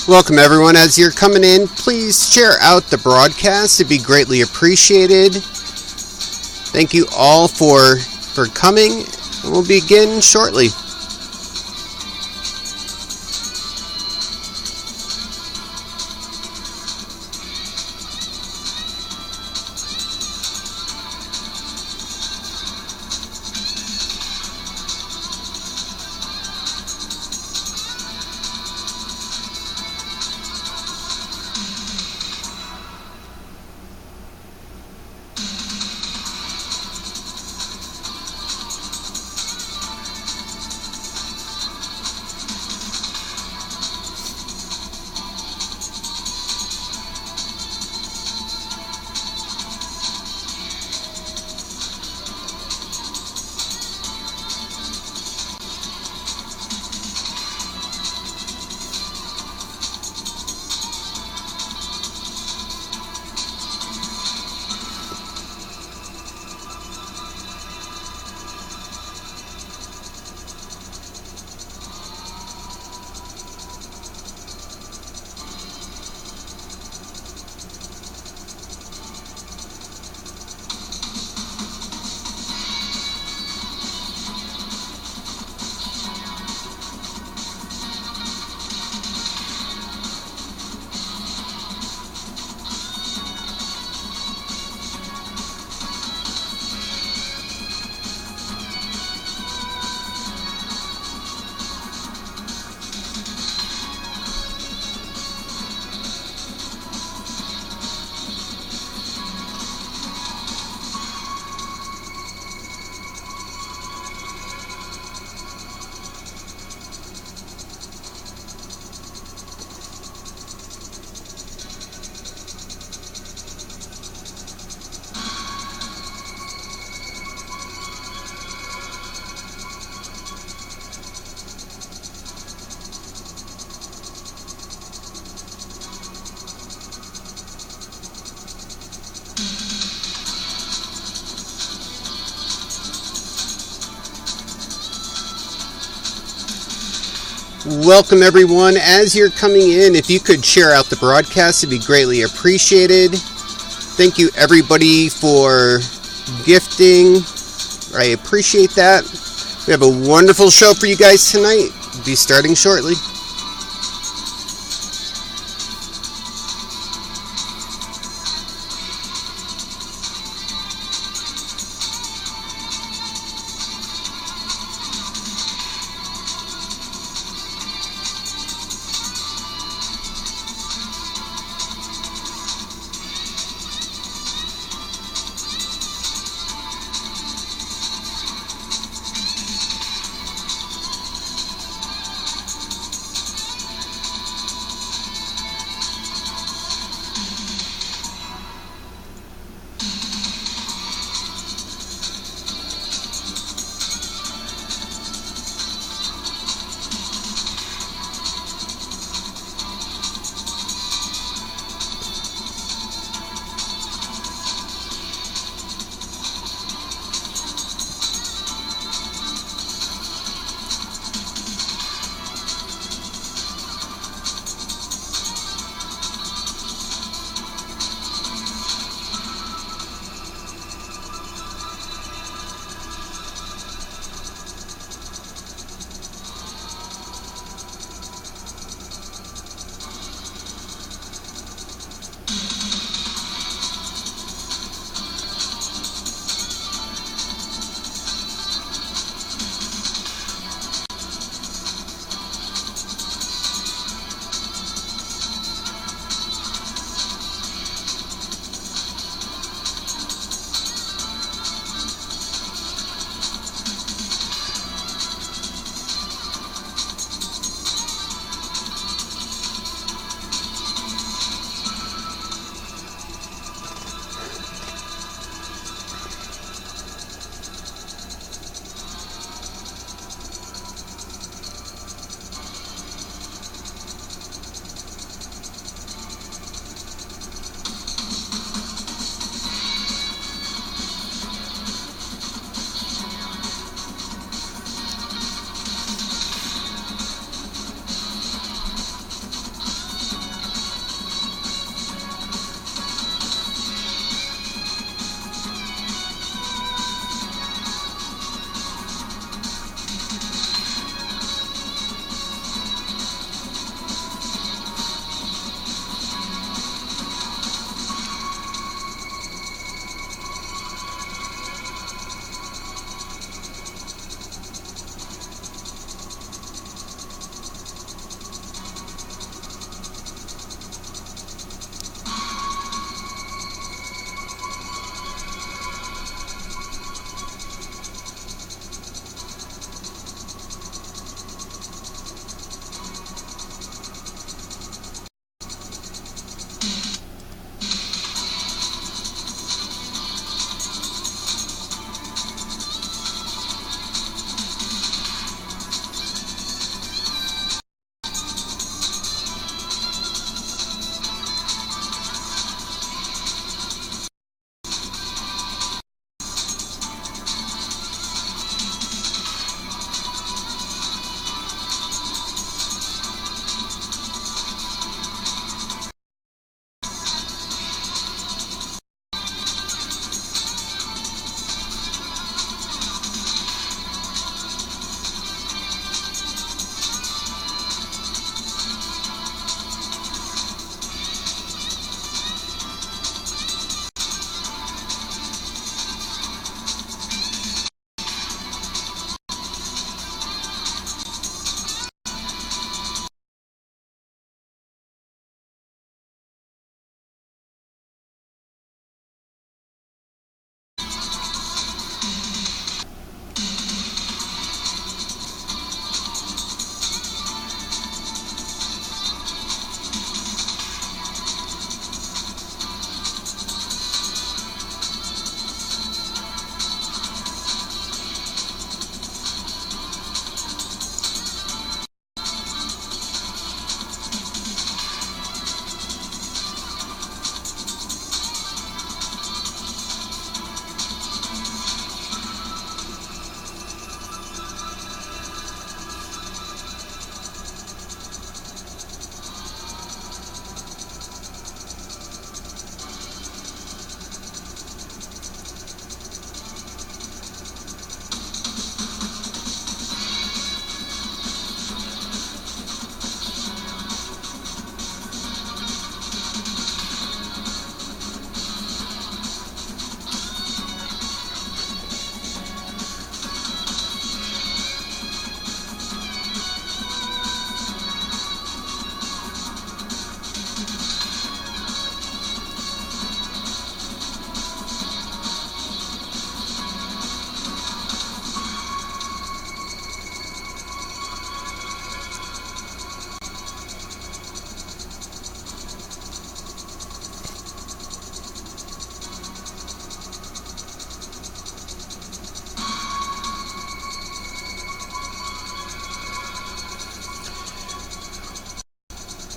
Welcome everyone. As you're coming in, please share out the broadcast. It'd be greatly appreciated. Thank you all for coming, and we'll begin shortly. Welcome everyone. As you're coming in, if you could share out the broadcast, it'd be greatly appreciated. Thank you everybody for gifting. I appreciate that. We have a wonderful show for you guys tonight. We'll be starting shortly.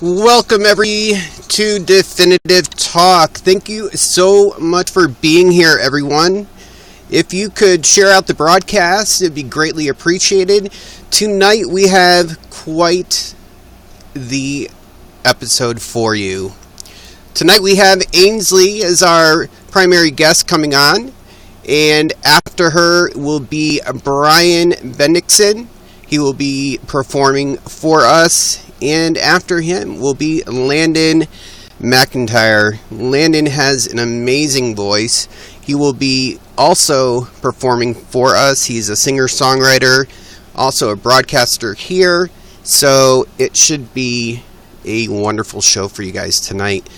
Welcome to Definitive Talk. Thank you so much for being here, everyone. If you could share out the broadcast, it'd be greatly appreciated. Tonight we have quite the episode for you. Tonight we have AYNSLEE as our primary guest coming on, and after her will be Brian Bendixson. He will be performing for us, and after him will be Landon McIntyre. Landon has an amazing voice. He will be also performing for us. He's a singer-songwriter, also a broadcaster here, so it should be a wonderful show for you guys tonight.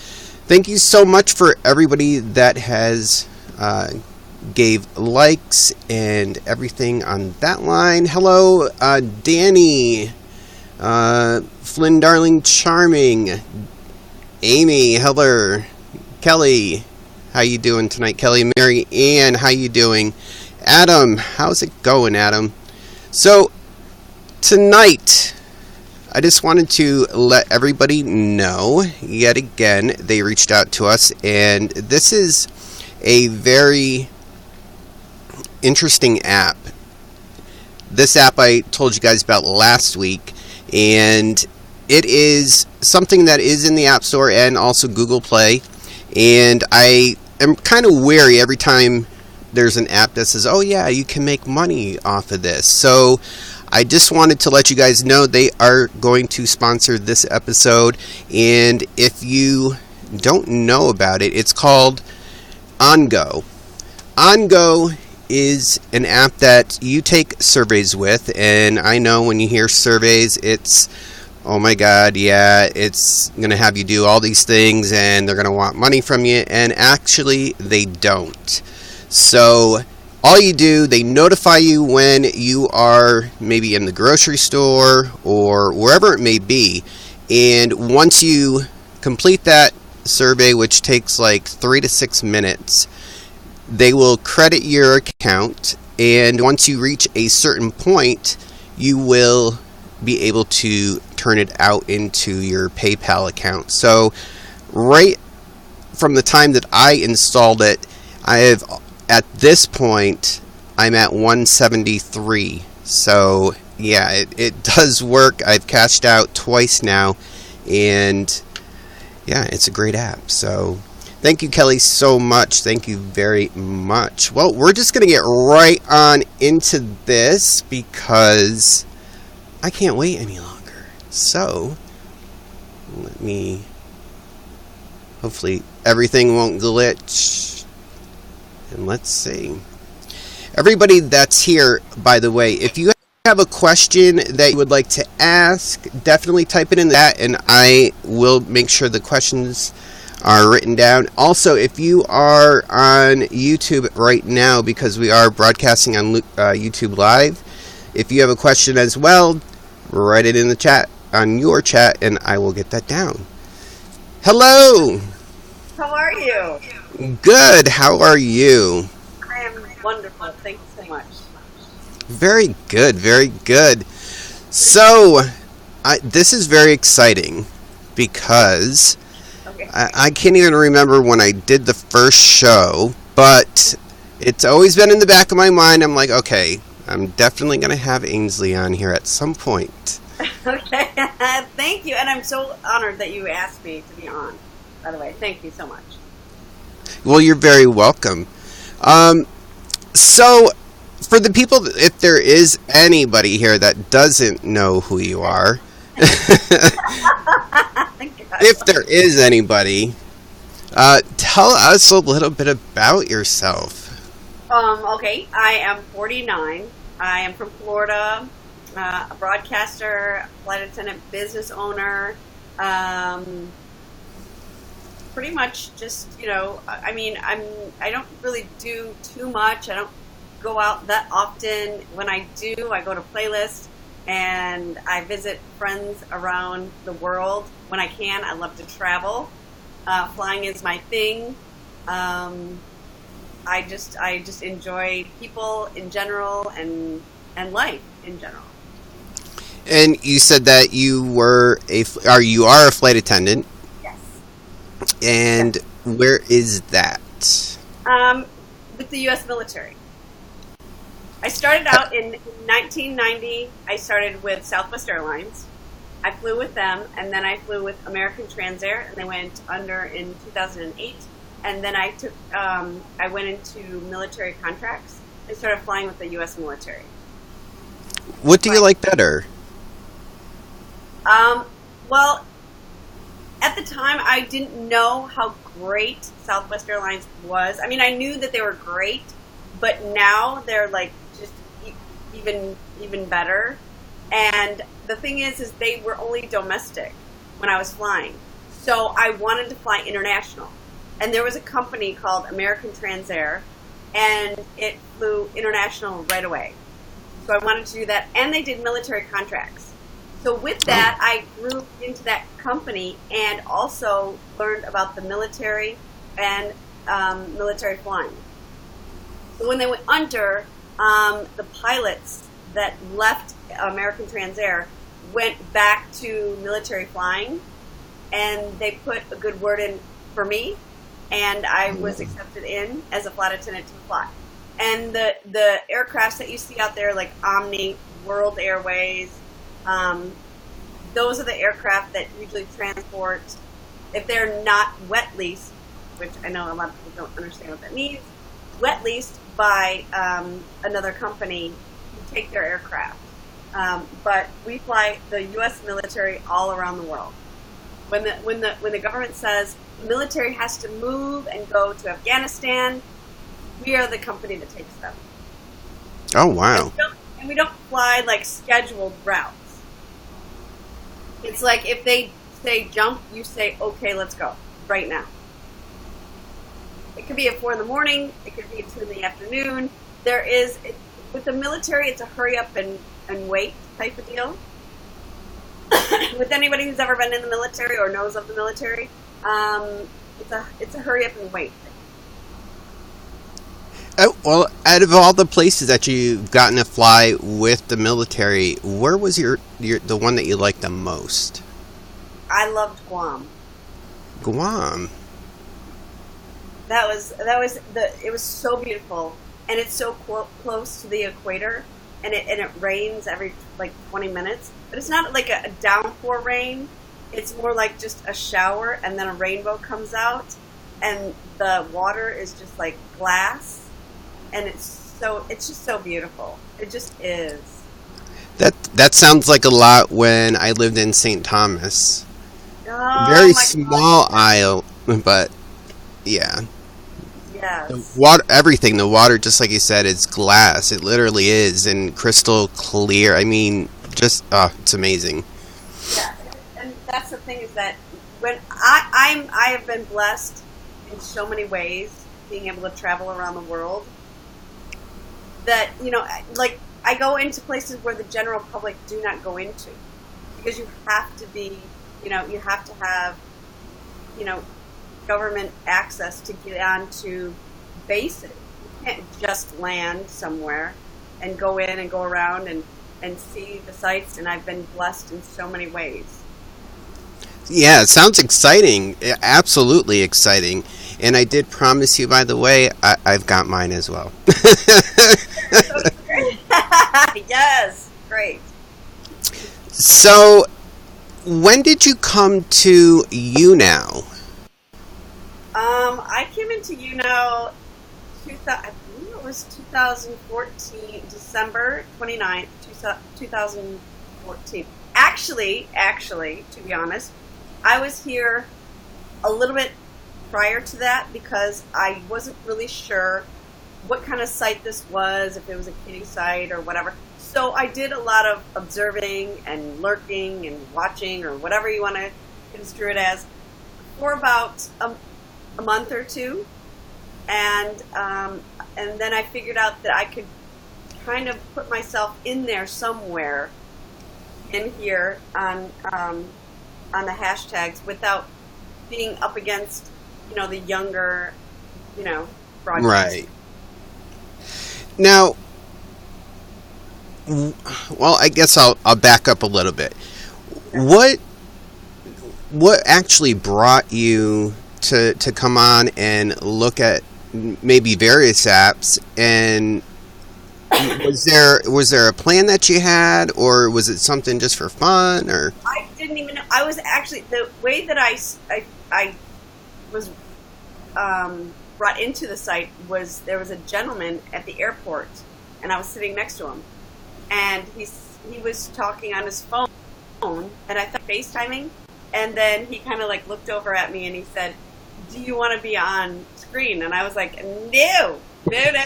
Thank you so much for everybody that has gave likes and everything on that line. Hello, Danny, Flynn Darling Charming, Amy, Heather, Kelly, how you doing tonight? Kelly, Mary Ann, how you doing? Adam, how's it going, Adam? So, tonight, I just wanted to let everybody know, yet again, they reached out to us, and this is a very interesting app. This app I told you guys about last week, and it is something that is in the App Store and also Google Play, and I am kind of wary every time there's an app that says, oh yeah, you can make money off of this. So I just wanted to let you guys know they are going to sponsor this episode, and if you don't know about it, it's called OnGo. OnGo is an app that you take surveys with, and I know when you hear surveys, it's, oh my god, yeah, it's going to have you do all these things, and they're going to want money from you, and actually, they don't. So, all you do, they notify you when you are maybe in the grocery store, or wherever it may be, and once you complete that survey, which takes like 3 to 6 minutes, they will credit your account, and once you reach a certain point, you will be able to turn it out into your PayPal account. So right from the time that I installed it, at this point, I'm at 173. So yeah, it does work. I've cashed out twice now, and yeah, it's a great app. So thank you, Kelly, so much. Thank you very much. Well, we're just going to get right on into this because I can't wait any longer. So, let me... hopefully everything won't glitch. And let's see. Everybody that's here, by the way, if you have a question that you would like to ask, definitely type it in that, and I will make sure the questions are written down. Also, if you are on YouTube right now, because we are broadcasting on YouTube Live, if you have a question as well, write it in the chat, on your chat, and I will get that down. Hello! How are you? Good, how are you? I am wonderful, thank you so much. Very good, very good. So, this is very exciting, because I can't even remember when I did the first show, but it's always been in the back of my mind. I'm like, okay, I'm definitely going to have AYNSLEE on here at some point. Okay, thank you, and I'm so honored that you asked me to be on, by the way. Thank you so much. Well, you're very welcome. So, for the people, if there is anybody here that doesn't know who you are, if there is anybody, tell us a little bit about yourself. Okay, I am 49. I am from Florida, a broadcaster, flight attendant, business owner. Pretty much just, I mean, I don't really do too much. I don't go out that often. When I do, I go to playlists, and I visit friends around the world when I can. I love to travel. Flying is my thing. I just enjoy people in general and life in general. And you said that you are a flight attendant. Yes. And where is that? With the U.S. military. I started out in 1990. I started with Southwest Airlines. I flew with them, and then I flew with American Transair, and they went under in 2008. And then I went into military contracts and started flying with the U.S. military. What do you like better? Well, at the time, I didn't know how great Southwest Airlines was. I mean, I knew that they were great, but now they're like just even better. And the thing is they were only domestic when I was flying. So I wanted to fly international. And there was a company called American Transair, and it flew international right away. So I wanted to do that. And they did military contracts. So with that, I grew into that company and also learned about the military and military flying. So when they went under, the pilots that left American Transair went back to military flying, and they put a good word in for me, and I was accepted in as a flight attendant to fly. And the aircrafts that you see out there, like Omni, World Airways, those are the aircraft that usually transport, if they're not wet leased, which I know a lot of people don't understand what that means, wet leased by another company who take their aircraft. But we fly the U.S. military all around the world. When the government says the military has to move and go to Afghanistan, we are the company that takes them. Oh, wow. And we don't fly like scheduled routes. It's like if they say jump, you say, okay, let's go right now. It could be at 4 in the morning. It could be at 2 in the afternoon. With the military, it's a hurry up and wait type of deal. With anybody who's ever been in the military or knows of the military, it's a hurry up and wait thing. Oh, well, out of all the places that you've gotten to fly with the military, where was the one that you liked the most? I loved Guam. Guam. It was so beautiful, and it's so close to the equator, and it rains every like 20 minutes, but it's not like a downpour rain. It's more like just a shower, and then a rainbow comes out, and the water is just like glass. And it's just so beautiful. It just is. That sounds like a lot when I lived in St. Thomas. Oh, very small isle, but yeah. Yes. The water, everything. The water, just like you said, is glass. It literally is, and crystal clear. I mean, just it's amazing. Yeah, and that's the thing is that when I have been blessed in so many ways, being able to travel around the world. That, like I go into places where the general public do not go into, because you have to be, you have to have, government access to get onto bases. You can't just land somewhere and go in and go around and see the sights, and I've been blessed in so many ways. Yeah, it sounds exciting. Absolutely exciting. And I did promise you, by the way, I've got mine as well. Yes, great. So, when did you come to YouNow? I came into YouNow, I believe it was 2014, December 29th, 2014. Actually, to be honest, I was here a little bit prior to that because I wasn't really sure what kind of site this was, if it was a kiddie site or whatever. So I did a lot of observing and lurking and watching, or whatever you want to construe it as, for about a month or two, and then I figured out that I could kind of put myself in there somewhere in here on the hashtags without being up against the younger broadcast. Right. Now, Well, I guess I'll back up a little bit. What actually brought you to come on and look at maybe various apps, and was there a plan that you had, or was it something just for fun, or? I didn't even know. I was actually, the way that I was brought into the site was there was a gentleman at the airport, and I was sitting next to him, and he was talking on his phone, and I thought FaceTiming, and then he kind of like looked over at me and he said, "Do you want to be on screen?" And I was like, no. I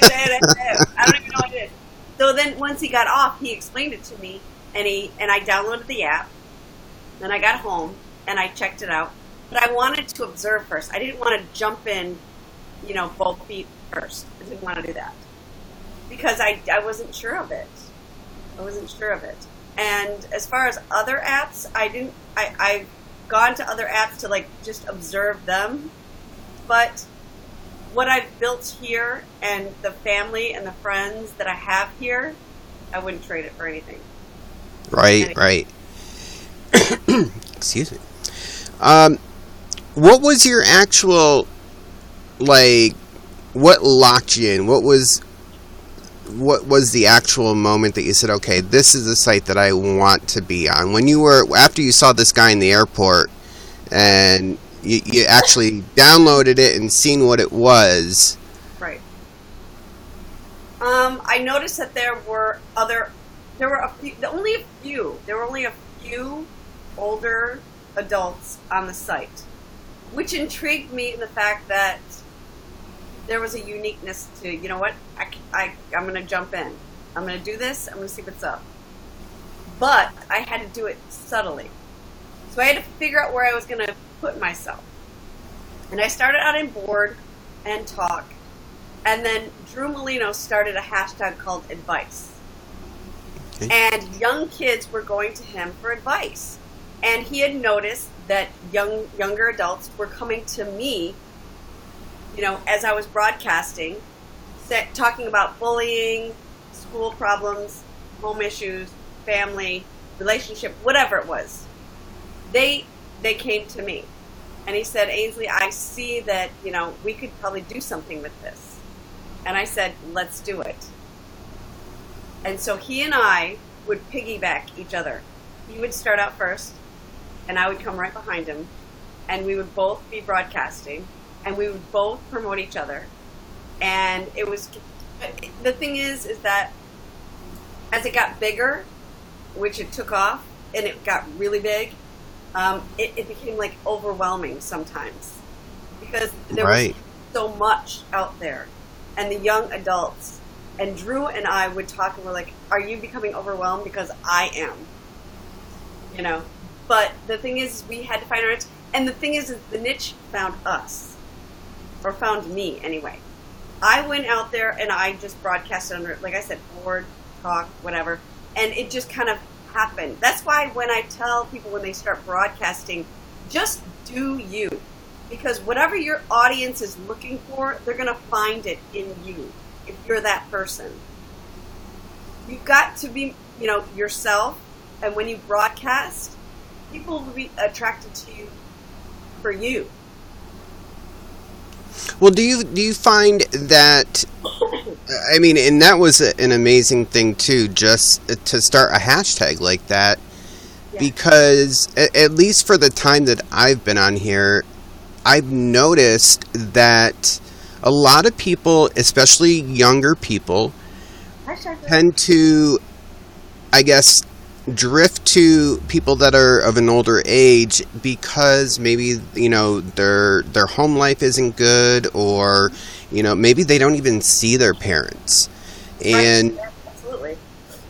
don't even know what it is. So then once he got off, he explained it to me, and I downloaded the app. Then I got home and I checked it out. But I wanted to observe first. I didn't want to jump in, both feet first. I didn't want to do that because I wasn't sure of it. And as far as other apps, I've gone to other apps to like just observe them. But what I've built here and the family and the friends that I have here, I wouldn't trade it for anything. Right. Excuse me. What was your actual, like, what locked you in? What was the actual moment that you said, okay, this is the site that I want to be on? After you saw this guy in the airport and you actually downloaded it and seen what it was. Right. I noticed that there were only a few older adults on the site, which intrigued me in the fact that there was a uniqueness to, you know what, I'm going to jump in. I'm going to do this. I'm going to see what's up. But I had to do it subtly. So I had to figure out where I was going to put myself. And I started out in board and talk. And then Drew Molino started a hashtag called advice. Okay. And young kids were going to him for advice. And he had noticed that younger adults were coming to me, as I was broadcasting, talking about bullying, school problems, home issues, family, relationship, whatever it was. They came to me. And he said, "AYNSLEE, I see that, we could probably do something with this." And I said, "Let's do it." And so he and I would piggyback each other. He would start out first, and I would come right behind him. And we would both be broadcasting, and we would both promote each other. And the thing is that as it got bigger, which it took off, and it got really big, it became like overwhelming sometimes because there was so much out there, and the young adults, and Drew and I would talk, and we're like, "Are you becoming overwhelmed?" Because I am, But the thing is, we had to find our niche, and the thing is the niche found us, or found me anyway. I went out there and I just broadcasted under, like I said, board, talk, whatever, and it just kind of happened. That's why when I tell people when they start broadcasting, just do you. Because whatever your audience is looking for, they're going to find it in you, if you're that person. You've got to be, yourself, and when you broadcast, people will be attracted to you for you. Well, do you find that, I mean, and that was an amazing thing too, just to start a hashtag like that, because at least for the time that I've been on here, I've noticed that a lot of people, especially younger people, tend to, I guess, drift to people that are of an older age because maybe their home life isn't good, or maybe they don't even see their parents, and right. Absolutely.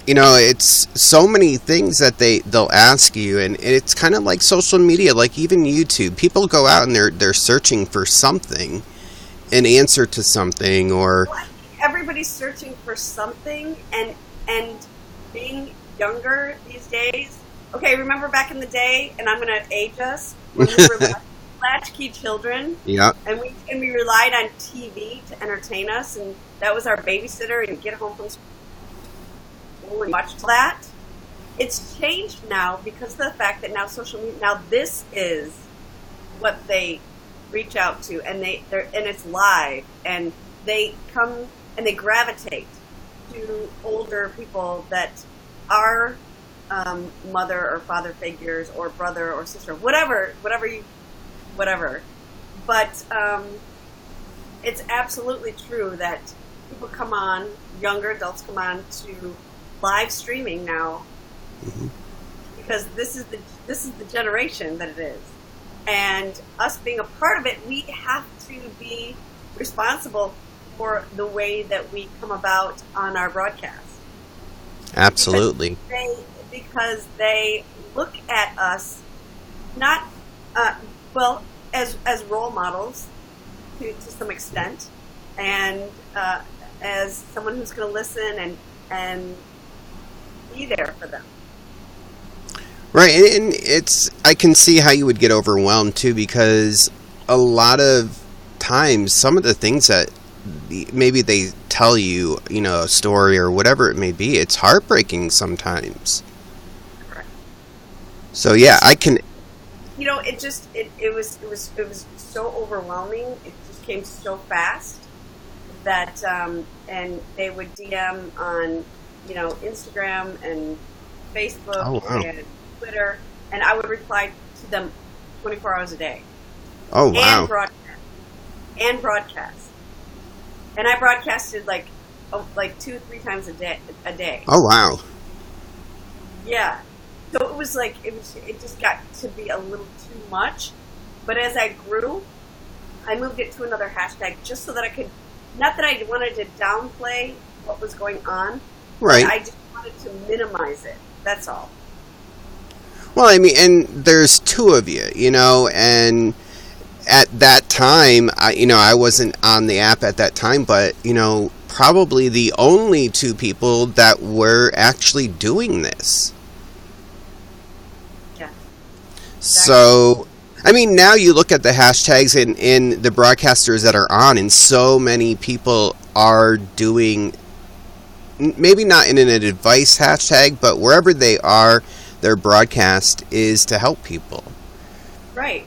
It's so many things that they'll ask you, and it's kind of like social media, like even YouTube. People go out and they're searching for something, an answer to something, or everybody's searching for something, and being younger these days. Okay, remember back in the day, and I'm going to age us, when we were latchkey children, and we relied on TV to entertain us, and that was our babysitter, and get home from school, school and watch that. It's changed now because of the fact that now social media, now this is what they reach out to, and it's live, and they come and they gravitate to older people that are mother or father figures or brother or sister, whatever. But it's absolutely true that people come on, younger adults come on to live streaming now, because this is the generation that it is, and us being a part of it, we have to be responsible for the way that we come about on our broadcast. Absolutely. Because they look at us not as role models to some extent, and as someone who's going to listen and be there for them. Right, and I can see how you would get overwhelmed too, because a lot of times some of the things that maybe they tell you, a story or whatever it may be, it's heartbreaking sometimes. Correct. So yeah, I can. It was so overwhelming. It just came so fast that and they would DM on Instagram and Facebook and Twitter, and I would reply to them 24 hours a day. Oh wow! And broadcast. And I broadcasted like 2-3 times a day. Oh wow! Yeah. So it was it just got to be a little too much. But as I grew, I moved it to another hashtag just so that I could, not that I wanted to downplay what was going on, right? But I just wanted to minimize it. That's all. Well, I mean, and there's two of you, and at that time, I wasn't on the app at that time, but, probably the only two people that were actually doing this. Yeah. Exactly. So, I mean, now you look at the hashtags and the broadcasters that are on, and so many people are doing, maybe not in an advice hashtag, but wherever they are, their broadcast is to help people. Right.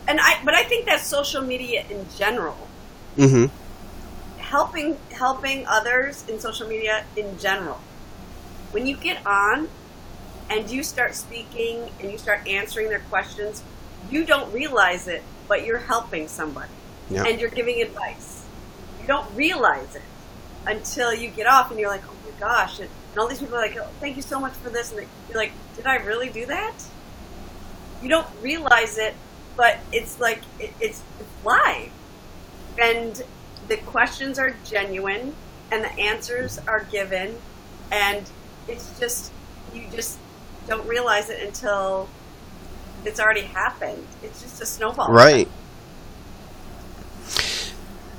But I think that's social media in general. Mm-hmm. Helping others in social media in general. When you get on and you start speaking and you start answering their questions, you don't realize it, but you're helping somebody. Yeah. And you're giving advice. You don't realize it until you get off and you're like, oh my gosh. And all these people are like, oh, thank you so much for this. And you're like, did I really do that? You don't realize it, but it's like, it's live. And the questions are genuine and the answers are given. And it's just, you just don't realize it until it's already happened. It's just a snowball. Right.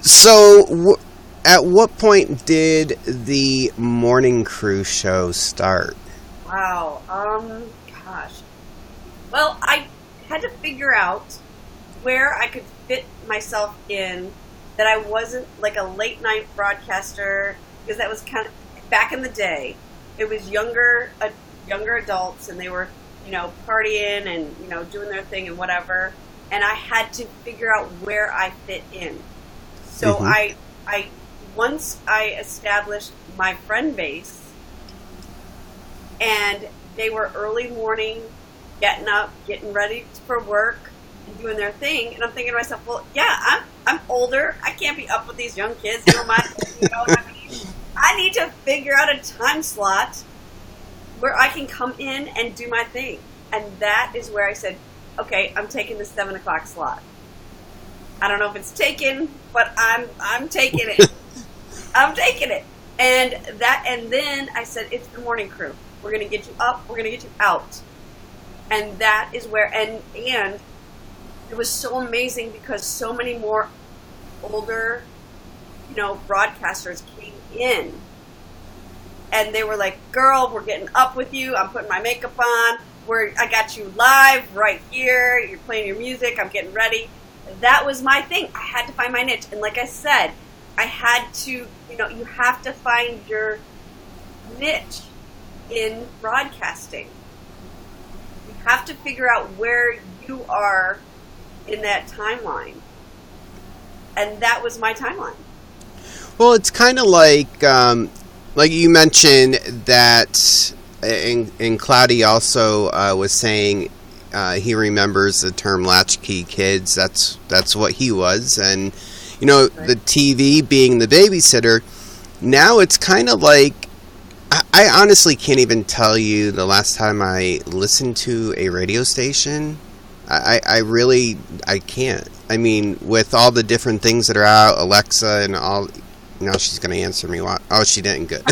So, at what point did the morning crew show start? Wow. Gosh. Well, I had to figure out where I could fit myself in, that I wasn't like a late night broadcaster, because that was kind of back in the day. It was younger adults, and they were, partying and, doing their thing and whatever. And I had to figure out where I fit in. So once I established my friend base, and they were early morning, getting up, getting ready for work, and doing their thing, and I'm thinking to myself, well, yeah, I'm older. I can't be up with these young kids. I need to figure out a time slot where I can come in and do my thing. And that is where I said, okay, I'm taking the 7 o'clock slot. I don't know if it's taken, but I'm taking it. I'm taking it. And then I said, it's the morning crew. We're going to get you up. We're going to get you out. And that is where, and it was so amazing because so many more older, broadcasters came in. And they were like, girl, we're getting up with you. I'm putting my makeup on. I got you live right here. You're playing your music. I'm getting ready. That was my thing. I had to find my niche. And like I said, I had to, you have to find your niche. in broadcasting. You have to figure out where you are in that timeline. And that was my timeline. Well, it's kind of like you mentioned that, and Cloudy also was saying he remembers the term latchkey kids. That's what he was. And, you know, Right. the TV being the babysitter, now it's kind of like, I honestly can't even tell you the last time I listened to a radio station. I really can't. I mean, with all the different things that are out, Alexa and all, now she's going to answer me. Oh, she didn't. Good.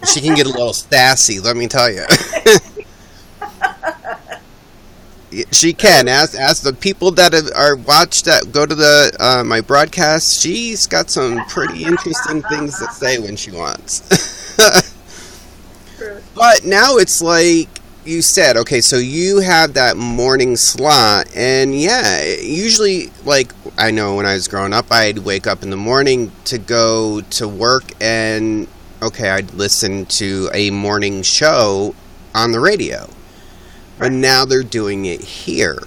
She can get a little sassy, let me tell you. She can. Ask the people that are watched that go to the my broadcast. She's got some pretty interesting things to say when she wants. But now it's like you said, okay, so you have that morning slot, and yeah, usually, like, I know when I was growing up, I'd wake up in the morning to go to work, and okay, I'd listen to a morning show on the radio. But now they're doing it here.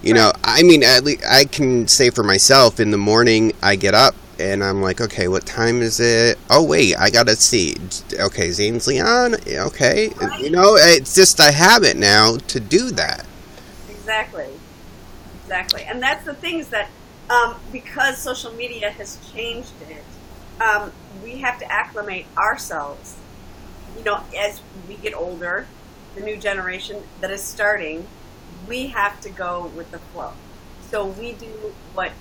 You know, I mean, at least I can say for myself, in the morning I get up and I'm like, okay, what time is it? Oh, wait, I got to see. Okay, is AYNSLEE on? Okay. You know, it's just a habit now to do that. Exactly. And that's the things that, because social media has changed it, we have to acclimate ourselves. You know, as we get older, the new generation that is starting, we have to go with the flow. So we do what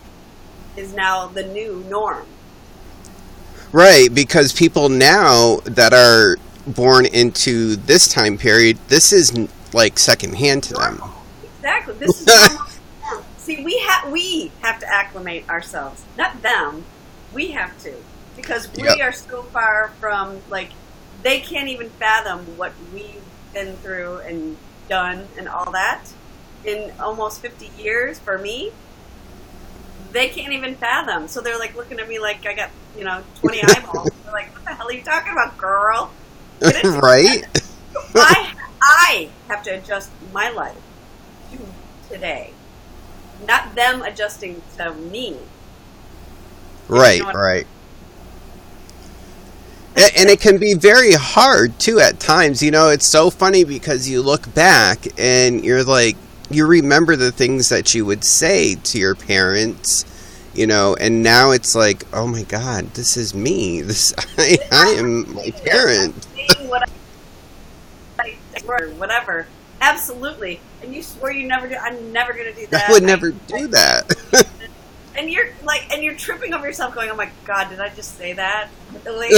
is now the new norm. Right, because people now that are born into this time period, this is like secondhand to them. Exactly. This is normal. See, we have to acclimate ourselves, not them. We have to, because we are so far from, like, they can't even fathom what we've been through and done and all that in almost 50 years for me. They can't even fathom. So they're like looking at me like I got, 20 eyeballs. They're like, what the hell are you talking about, girl? Right? I have to adjust my life to today, not them adjusting to me. Right, right. And it can be very hard, too, at times. You know, it's so funny because you look back and you're like, you remember the things that you would say to your parents, and now it's like, oh my God, this is me. I am my parent. Whatever. Absolutely. And you swore you never do. I'm never going to do that. I would never do that. And you're tripping over yourself going, oh my God, did I just say that? Really?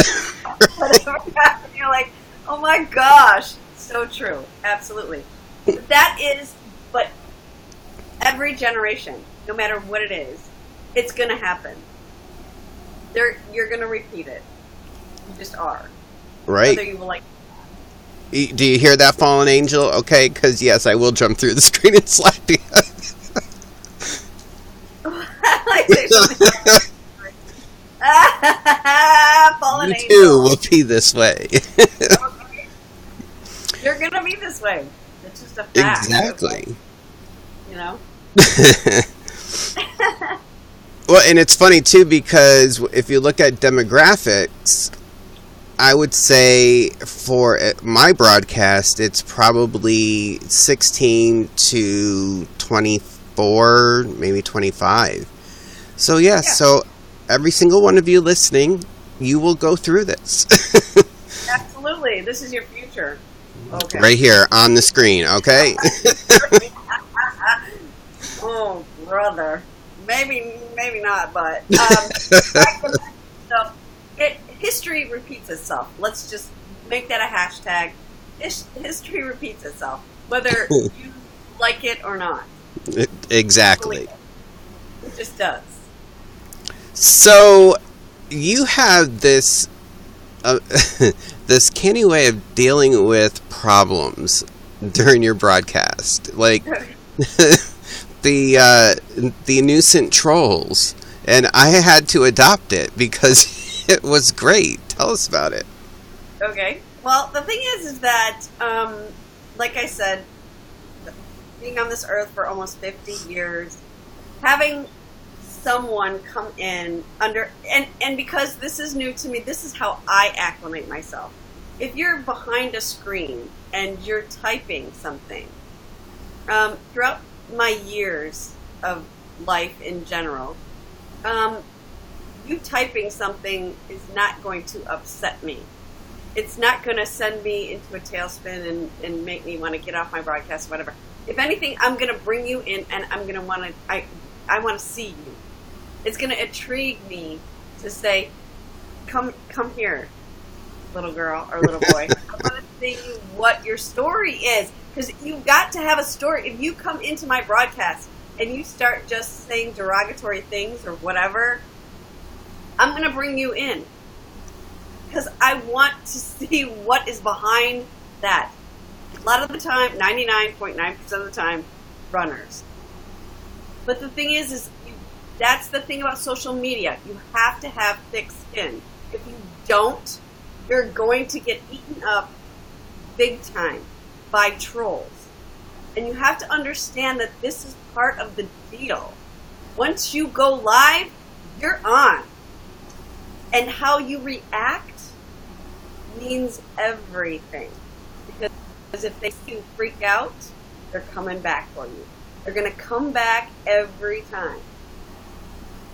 You're like, oh my gosh. So true. Absolutely. But every generation, no matter what it is, it's going to happen. You're going to repeat it. You just are. Right. Whether you will Do you hear that, fallen angel? Okay, because yes, I will jump through the screen and slap you. Fallen you angel. too will be this way. You're gonna be this way. It's just a fact. Exactly. Well, and it's funny too because if you look at demographics, I would say for my broadcast, it's probably 16 to 24, maybe 25. So so every single one of you listening, you will go through this. Absolutely. This is your future. Okay. Right here on the screen, okay? Oh, brother. Maybe not, but history repeats itself. Let's just make that a hashtag. History repeats itself, whether you like it or not. Exactly. It just does. So you have this this canny way of dealing with problems during your broadcast, like the nuisance trolls, and I had to adopt it because it was great. Tell us about it. Okay. Well, the thing is that, like I said, being on this earth for almost 50 years, having someone come in and because this is new to me, this is how I acclimate myself. If you're behind a screen and you're typing something, throughout my years of life in general, you typing something is not going to upset me. It's not going to send me into a tailspin and make me want to get off my broadcast or whatever. If anything, I'm going to bring you in and I'm going to want to, I want to see you. It's going to intrigue me to say, come here, little girl or little boy. I want to see what your story is. Because you've got to have a story. If you come into my broadcast and you start just saying derogatory things or whatever, I'm going to bring you in. Because I want to see what is behind that. A lot of the time, 99.9% of the time, runners. But the thing is that's the thing about social media. You have to have thick skin. If you don't, you're going to get eaten up big time by trolls. And you have to understand that this is part of the deal. Once you go live, you're on. And how you react means everything. Because if they see you freak out, they're coming back for you. They're going to come back every time.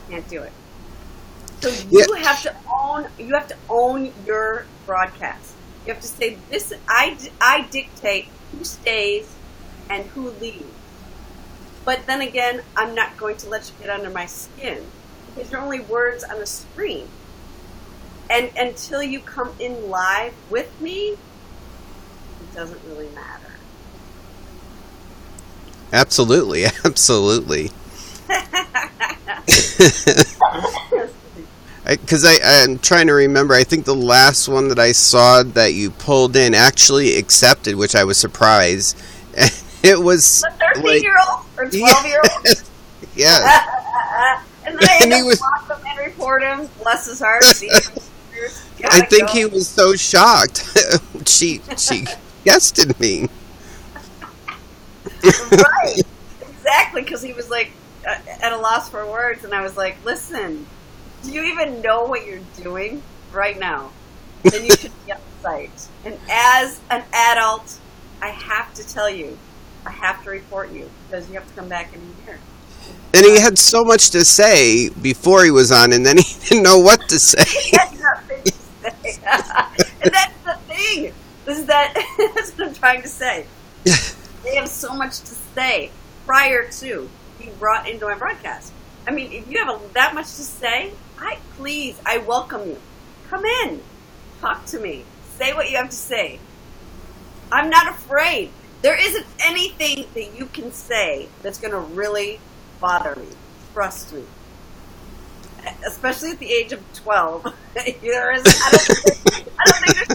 Can't do it. So you have to own your broadcast. You have to say, this. I dictate who stays and who leaves. But then again, I'm not going to let you get under my skin because you're only words on a screen. And until you come in live with me, it doesn't really matter. Absolutely, absolutely. Because I'm trying to remember, I think the last one that I saw that you pulled in actually accepted, which I was surprised. It was a 13-year-old or 12-year-old. Yeah. And then I had to block him and report him. Bless his heart. I think he was so shocked. She guested me. Right. Exactly, because he was like at a loss for words, and I was like, listen, do you even know what you're doing right now? Then you should be on site. And as an adult, I have to tell you, I have to report you, because you have to come back in here. And he had so much to say before he was on, and then he didn't know what to say. He had nothing to say. And that's the thing. That's what I'm trying to say. They have so much to say prior to being brought into my broadcast. I mean, if you have that much to say, I welcome you. Come in. Talk to me. Say what you have to say. I'm not afraid. There isn't anything that you can say that's going to really bother me. Trust me. Especially at the age of 12. I don't think there's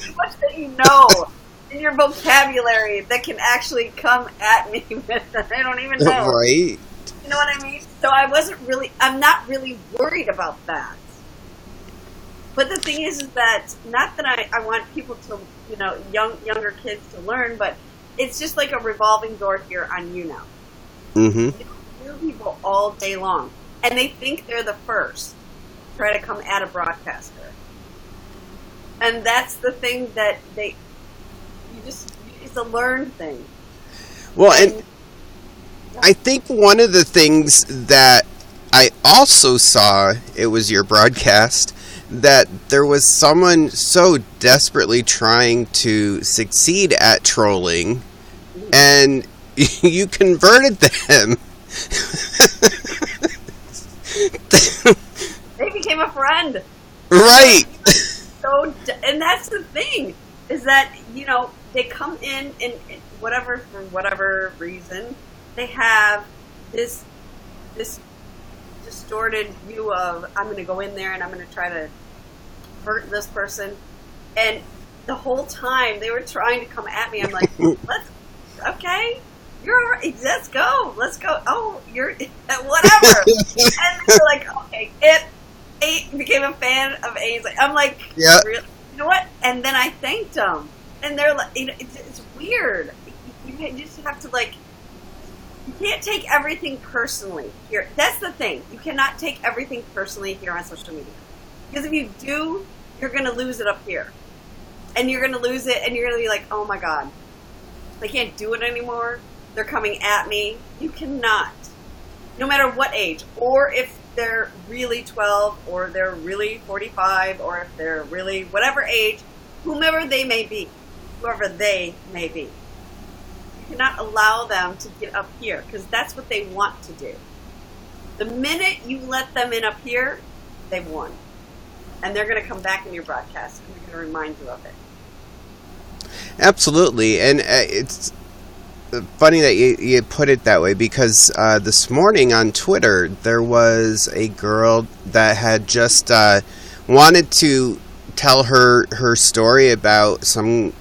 too much that you know in your vocabulary that can actually come at me with that I don't even know. Right. You know what I mean? So I'm not really worried about that. But the thing is that, not that I want people to, younger kids to learn, but it's just like a revolving door here on YouNow. Mm-hmm. New people all day long. And they think they're the first to try to come at a broadcaster. And that's the thing that it's a learned thing. Well, and I think one of the things that I also saw, it was your broadcast, that there was someone so desperately trying to succeed at trolling, and you converted them. They became a friend. Right. So, and that's the thing, is that, they come in and for whatever reason, they have this distorted view of, I'm going to go in there and I'm going to try to hurt this person. And the whole time they were trying to come at me, I'm like, okay, you're all right, let's go. Oh, you're, whatever. And they're like, okay, it became a fan of Ainsley. I'm like, yeah. Really? You know what? And then I thanked them. And they're like, it's weird. You just have to, like, you can't take everything personally here. That's the thing. You cannot take everything personally here on social media. Because if you do, you're going to lose it up here. And you're going to lose it, and you're going to be like, oh my God, they can't do it anymore. They're coming at me. You cannot. No matter what age, or if they're really 12, or they're really 45, or if they're really whatever age, whoever they may be. You cannot allow them to get up here, because that's what they want to do. The minute you let them in up here, they've won. And they're going to come back in your broadcast, and they're going to remind you of it. Absolutely. And it's funny that you put it that way, because this morning on Twitter, there was a girl that had just wanted to tell her story about some,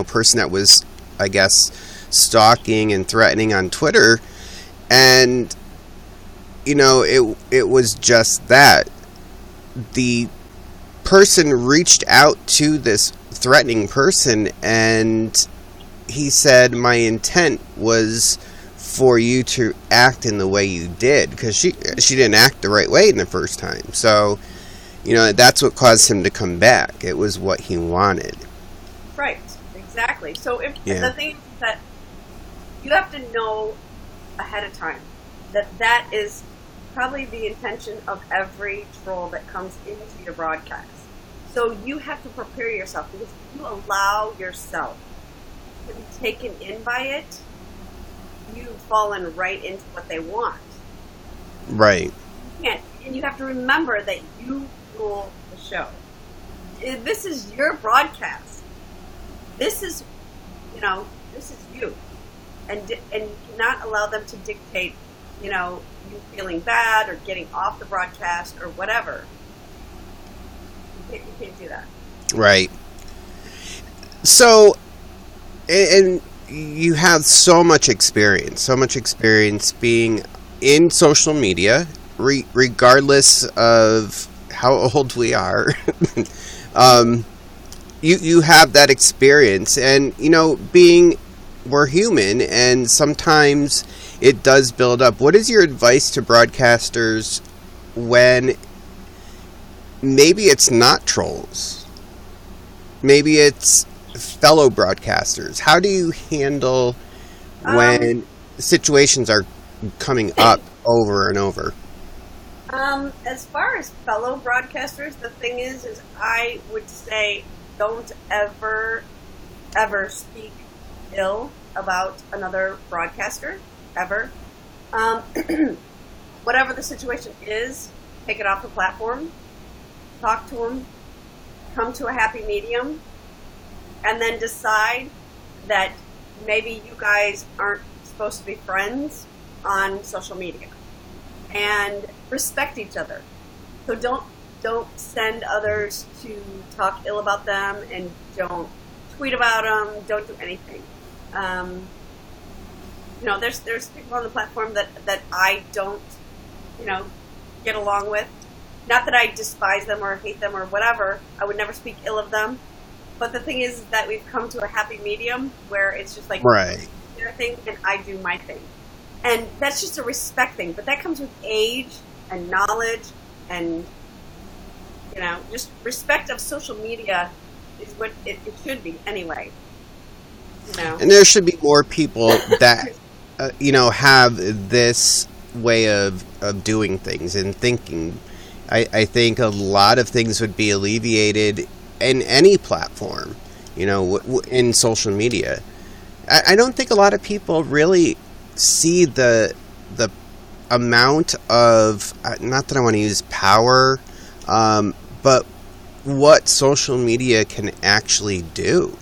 person that was, I guess, stalking and threatening on Twitter. And, it was just that. The person reached out to this threatening person, and he said, my intent was for you to act in the way you did, because she didn't act the right way in the first time. So, that's what caused him to come back. It was what he wanted. Right, exactly. So the thing is that you have to know ahead of time that is probably the intention of every troll that comes into your broadcast. So you have to prepare yourself, because if you allow yourself to be taken in by it, you've fallen right into what they want. Right. You can't, and you have to remember that you rule the show. This is your broadcast. This is you, and you cannot allow them to dictate, you feeling bad or getting off the broadcast or whatever. You can't do that. Right. So, and you have so much experience being in social media, regardless of how old we are. You have that experience, and we're human, and sometimes it does build up. What is your advice to broadcasters when maybe it's not trolls, maybe it's fellow broadcasters? How do you handle when situations are coming up over and over? As far as fellow broadcasters, the thing is I would say don't ever speak ill about another broadcaster, ever. Whatever the situation is, take it off the platform, talk to them, come to a happy medium, and then decide that maybe you guys aren't supposed to be friends on social media, and respect each other. So don't send others to talk ill about them, and don't tweet about them. Don't do anything. There's people on the platform that I don't, get along with. Not that I despise them or hate them or whatever. I would never speak ill of them. But the thing is that we've come to a happy medium where it's just like, right, you do their thing and I do my thing. And that's just a respect thing. But that comes with age and knowledge and, just respect of social media is what it should be anyway. And there should be more people that, have this way of doing things and thinking. I think a lot of things would be alleviated in any platform, in social media. I don't think a lot of people really see the amount of, not that I want to use power, but what social media can actually do.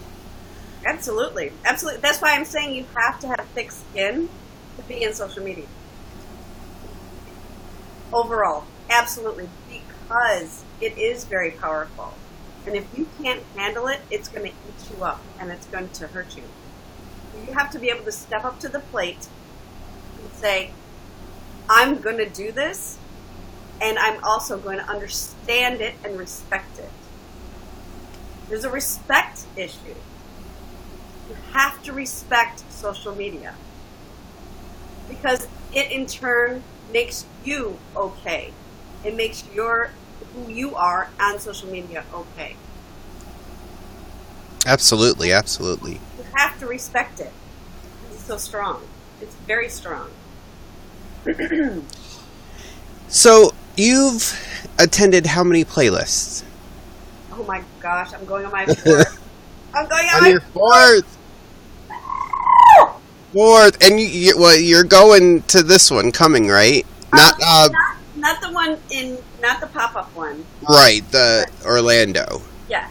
Absolutely. Absolutely. That's why I'm saying you have to have thick skin to be in social media. Overall. Absolutely. Because it is very powerful. And if you can't handle it, it's going to eat you up and it's going to hurt you. You have to be able to step up to the plate and say, I'm going to do this, and I'm also going to understand it and respect it. There's a respect issue. You have to respect social media because it in turn makes you okay. It makes who you are on social media okay. Absolutely, absolutely. You have to respect it. It's so strong. It's very strong. So, you've attended how many playlists? Oh my gosh, I'm going on my fourth. I'm going on On my your fourth. Fourth, and you're going to this one coming, right? Not the one not the pop-up one. Right, the Orlando. Yeah.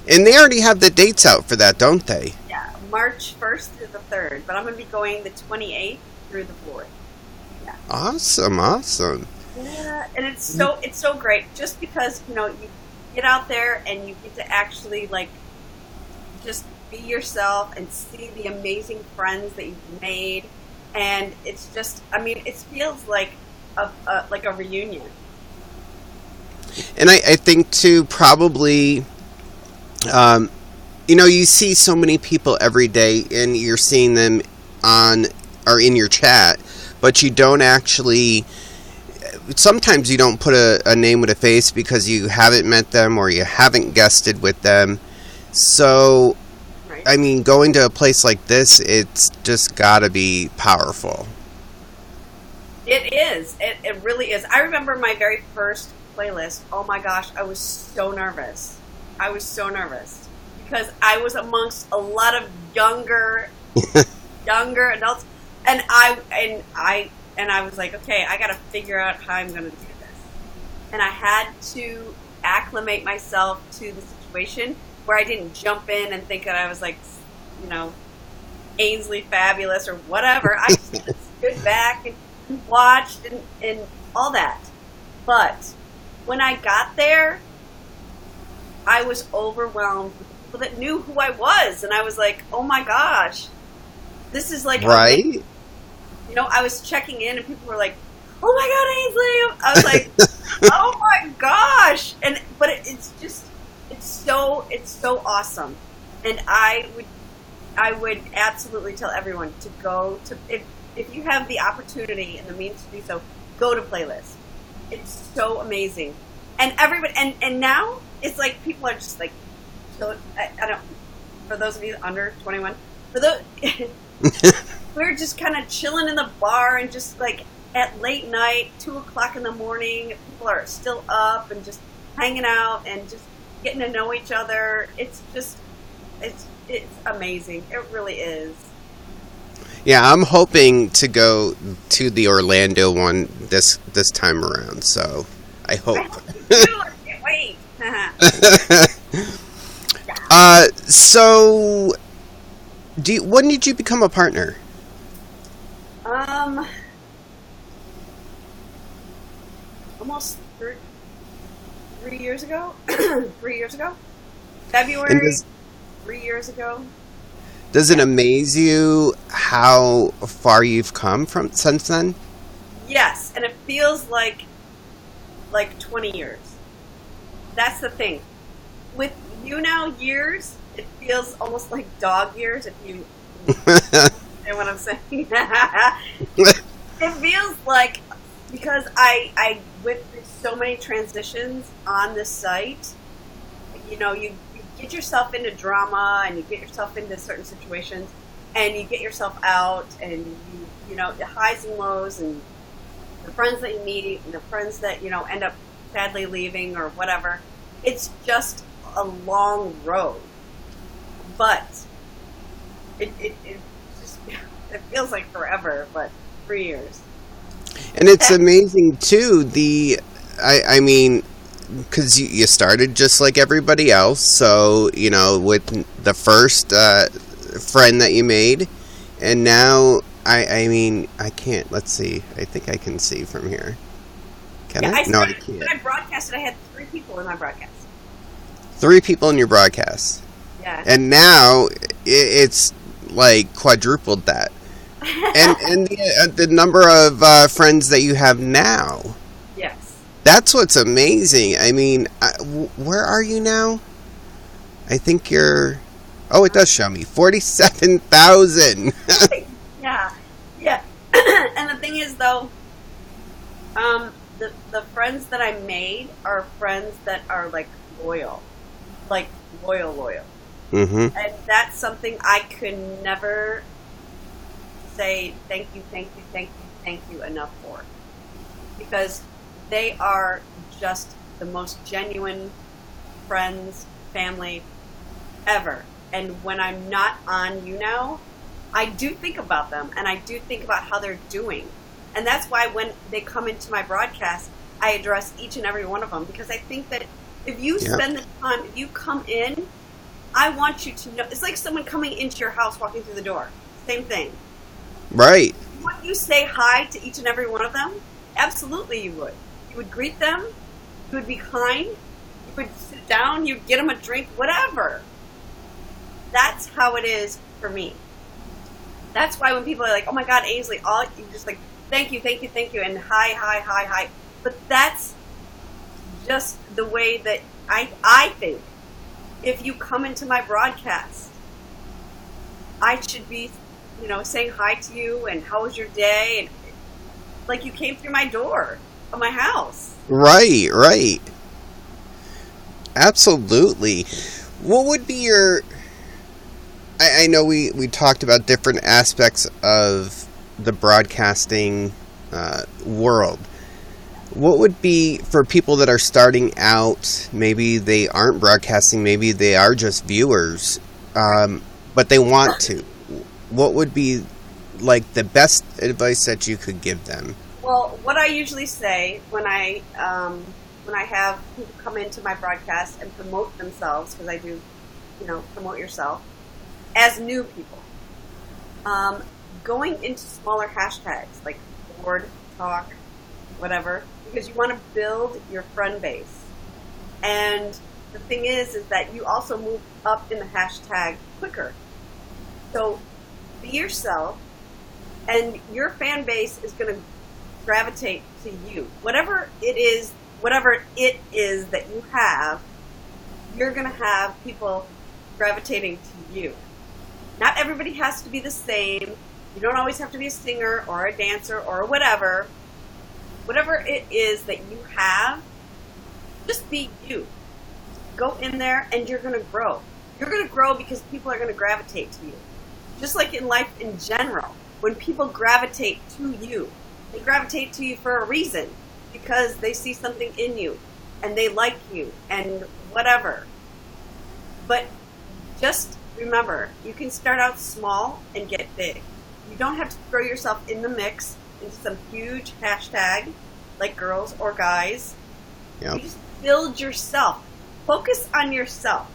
And they already have the dates out for that, don't they? Yeah, March 1st through the 3rd, but I'm going to be going the 28th through the 4th. Yeah. Awesome. Yeah, and it's so great just because, you get out there and you get to actually like just be yourself and see the amazing friends that you've made, and it's just, it feels like a reunion. And I think too, probably, you see so many people every day, and you're seeing them on or in your chat, but you don't actually. Sometimes you don't put a name with a face because you haven't met them or you haven't guested with them. So, right. Going to a place like this, it's just got to be powerful. It is. It really is. I remember my very first playlist. Oh my gosh, I was so nervous. Because I was amongst a lot of younger adults, and I was like, okay, I got to figure out how I'm going to do this. And I had to acclimate myself to the situation where I didn't jump in and think that I was like, AYNSLEE fabulous or whatever. I just stood back and watched and all that. But when I got there, I was overwhelmed with people that knew who I was. And I was like, oh my gosh, this is like... Right? I was checking in and people were like, oh my God, AYNSLEE. I was like, oh my gosh. But it's so awesome. And I would absolutely tell everyone to go to, if you have the opportunity and the means to do so, go to Playlist. It's so amazing. And everybody, and now it's like people are just like, I don't, for those of you under 21, we're just kind of chilling in the bar and just like at late night, 2 o'clock in the morning, people are still up and just hanging out and just getting to know each other. It's amazing. It really is. Yeah, I'm hoping to go to the Orlando one this time around, so I hope. I can't wait. So, when did you become a partner? Almost 3 years ago. 3 years ago. February. 3 years ago. Does it amaze you how far you've come since then? Yes, and it feels like 20 years. That's the thing. With YouNow years, it feels almost like dog years if you know what I'm saying. It feels like, because I went through so many transitions on this site, you get yourself into drama and you get yourself into certain situations and you get yourself out and the highs and lows and the friends that you meet and the friends that end up sadly leaving or whatever. It's just a long road, but it feels like forever, but 3 years. And it's amazing too, because you started just like everybody else, so with the first friend that you made, and now I can't, let's see, I think I can see from here. Can I? No, I can't. When I broadcasted, I had 3 people in my broadcast. 3 people in your broadcast. Yeah. And now it's like quadrupled that. and the number of friends that you have now. Yes. That's what's amazing. Where are you now? I think you're... Oh, it does show me 47,000. Yeah, yeah. And the thing is, though, the friends that I made are friends that are like loyal, loyal. Mm-hmm. And that's something I could never say thank you enough for, because they are just the most genuine friends, family ever. And when I'm not on YouNow, I do think about them, and I do think about how they're doing. And that's why when they come into my broadcast, I address each and every one of them, because I think that if you spend the time, if you come in, I want you to know. It's like someone coming into your house, walking through the door. Same thing. Right. Would you say hi to each and every one of them? Absolutely you would. You would greet them. You would be kind. You would sit down. You'd get them a drink, whatever. That's how it is for me. That's why when people are like, oh my God, Ainsley, all you just like, thank you, and hi. But that's just the way that I think. If you come into my broadcast, I should be, saying hi to you and how was your day, and like you came through my door of my house. Right. Absolutely. What would be your... I know we talked about different aspects of the broadcasting world. What would be, for people that are starting out, maybe they aren't broadcasting, maybe they are just viewers, but they want to, what would be like the best advice that you could give them? Well, what I usually say when I have people come into my broadcast and promote themselves, because I do, promote yourself, as new people, going into smaller hashtags like board, talk, whatever, because you want to build your friend base. And the thing is that you also move up in the hashtag quicker. So be yourself, and your fan base is going to gravitate to you. Whatever it is that you have, you're going to have people gravitating to you. Not everybody has to be the same. You don't always have to be a singer or a dancer or whatever. Whatever it is that you have, just be you. Go in there and you're going to grow. You're going to grow because people are going to gravitate to you. Just like in life in general, when people gravitate to you, they gravitate to you for a reason, because they see something in you and they like you and whatever. But just remember, you can start out small and get big. You don't have to throw yourself in the mix into some huge hashtag like girls or guys. Yep. You just build yourself. Focus on yourself.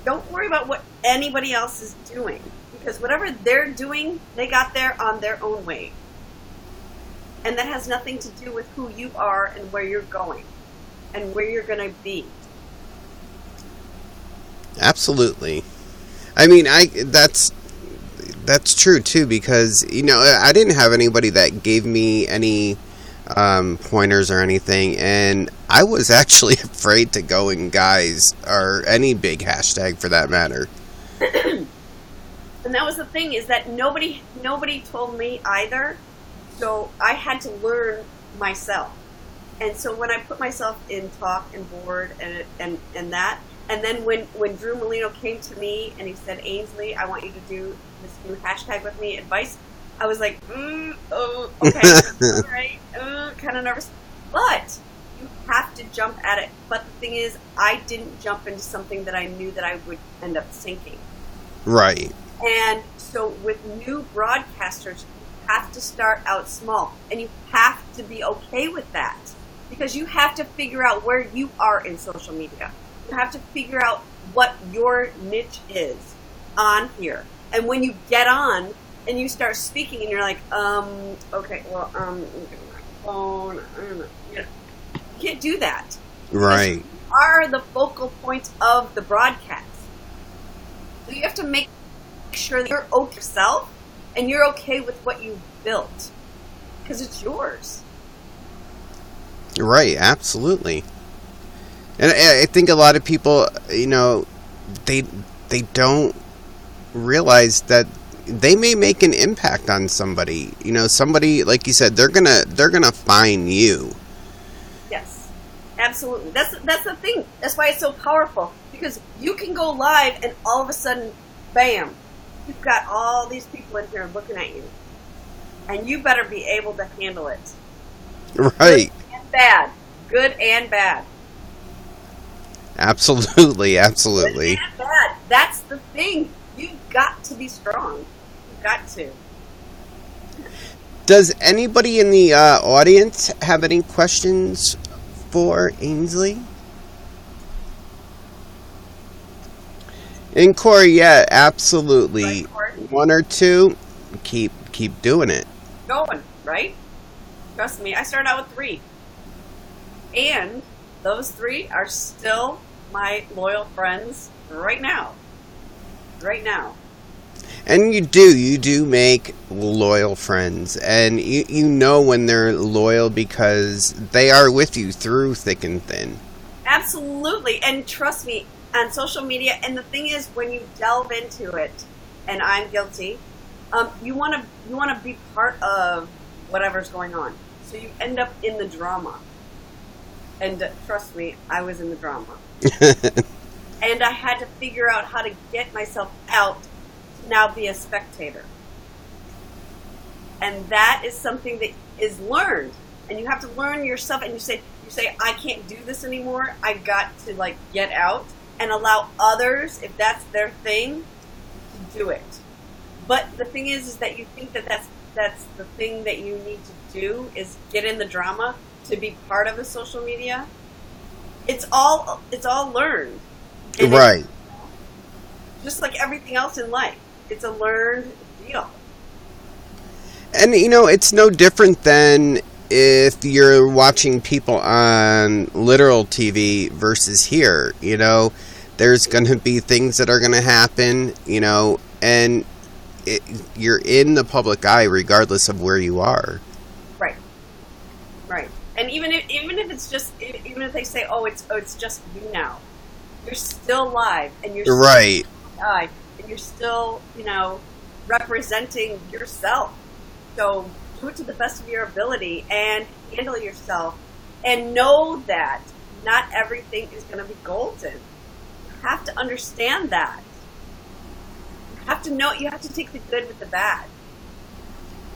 Don't worry about what anybody else is doing, because whatever they're doing, they got there on their own way. And that has nothing to do with who you are and where you're going and where you're going to be. Absolutely. I mean, that's true too, because I didn't have anybody that gave me any pointers or anything, and I was actually afraid to go in guys or any big hashtag for that matter. And that was the thing, is that nobody told me either, so I had to learn myself. And so when I put myself in talk and board and that, and then when Drew Molino came to me and he said, Ainsley, I want you to do this new hashtag with me, advice, I was like, okay, all right, kind of nervous. But you have to jump at it. But the thing is, I didn't jump into something that I knew that I would end up sinking. Right. And so with new broadcasters, you have to start out small. And you have to be okay with that. Because you have to figure out where you are in social media. You have to figure out what your niche is on here. And when you get on and you start speaking and you're like, okay, well, my phone, I don't know. You can't do that. Right. You are the focal point of the broadcast. So you have to make sure that you're okay with yourself and you're okay with what you've built. Because it's yours. Right, absolutely. And I think a lot of people, they don't realize that they may make an impact on somebody. You know, somebody, like you said, they're gonna find you. Yes, absolutely. That's the thing. That's why it's so powerful, because you can go live and all of a sudden, bam, you've got all these people in here looking at you, and you better be able to handle it. Right. Good and bad. Good and bad. Absolutely, absolutely. Good and bad. That's the thing. You've got to be strong. You've got to. Does anybody in the audience have any questions for AYNSLEE? And Corey, yeah, absolutely. Right, Corey? One or two, keep doing it. Going, right? Trust me, I started out with 3. And those 3 are still my loyal friends right now. Right now. And you do make loyal friends, and you know when they're loyal because they are with you through thick and thin. Absolutely, and trust me, on social media, and the thing is, when you delve into it, and I'm guilty, you want to be part of whatever's going on, so you end up in the drama. And trust me, I was in the drama, and I had to figure out how to get myself out. Now be a spectator, and that is something that is learned, and you have to learn yourself. And you say I can't do this anymore. I got to get out and allow others, if that's their thing, to do it. But the thing is that you think that's the thing that you need to do, is get in the drama to be part of the social media. It's all learned, and right? Just like everything else in life. It's a learned deal. And, it's no different than if you're watching people on literal TV versus here. There's going to be things that are going to happen, and you're in the public eye regardless of where you are. Right. Right. And even if it's just, even if they say, it's just YouNow, you're still live, and you're right. Still live. And you're still, representing yourself. So do it to the best of your ability and handle yourself. And know that not everything is going to be golden. You have to understand that. You have to know, you have to take the good with the bad.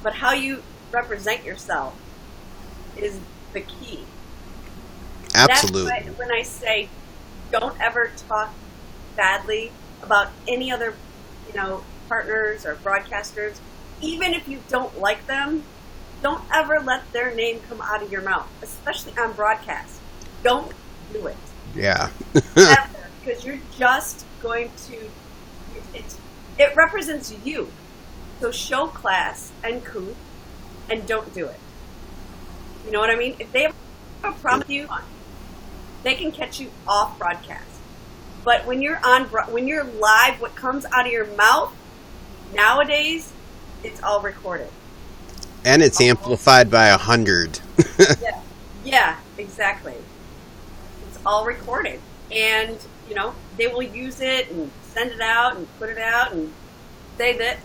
But how you represent yourself is the key. Absolutely. That's why when I say don't ever talk badly about any other, partners or broadcasters, even if you don't like them, don't ever let their name come out of your mouth, especially on broadcast. Don't do it. Yeah. Ever, because you're just going to, it represents you. So show class and couth, and don't do it. You know what I mean? If they have a problem with you, they can catch you off broadcast. But when you're live, what comes out of your mouth nowadays, it's all recorded. And it's amplified by 100. Yeah, exactly. It's all recorded. And, they will use it and send it out and put it out and say that,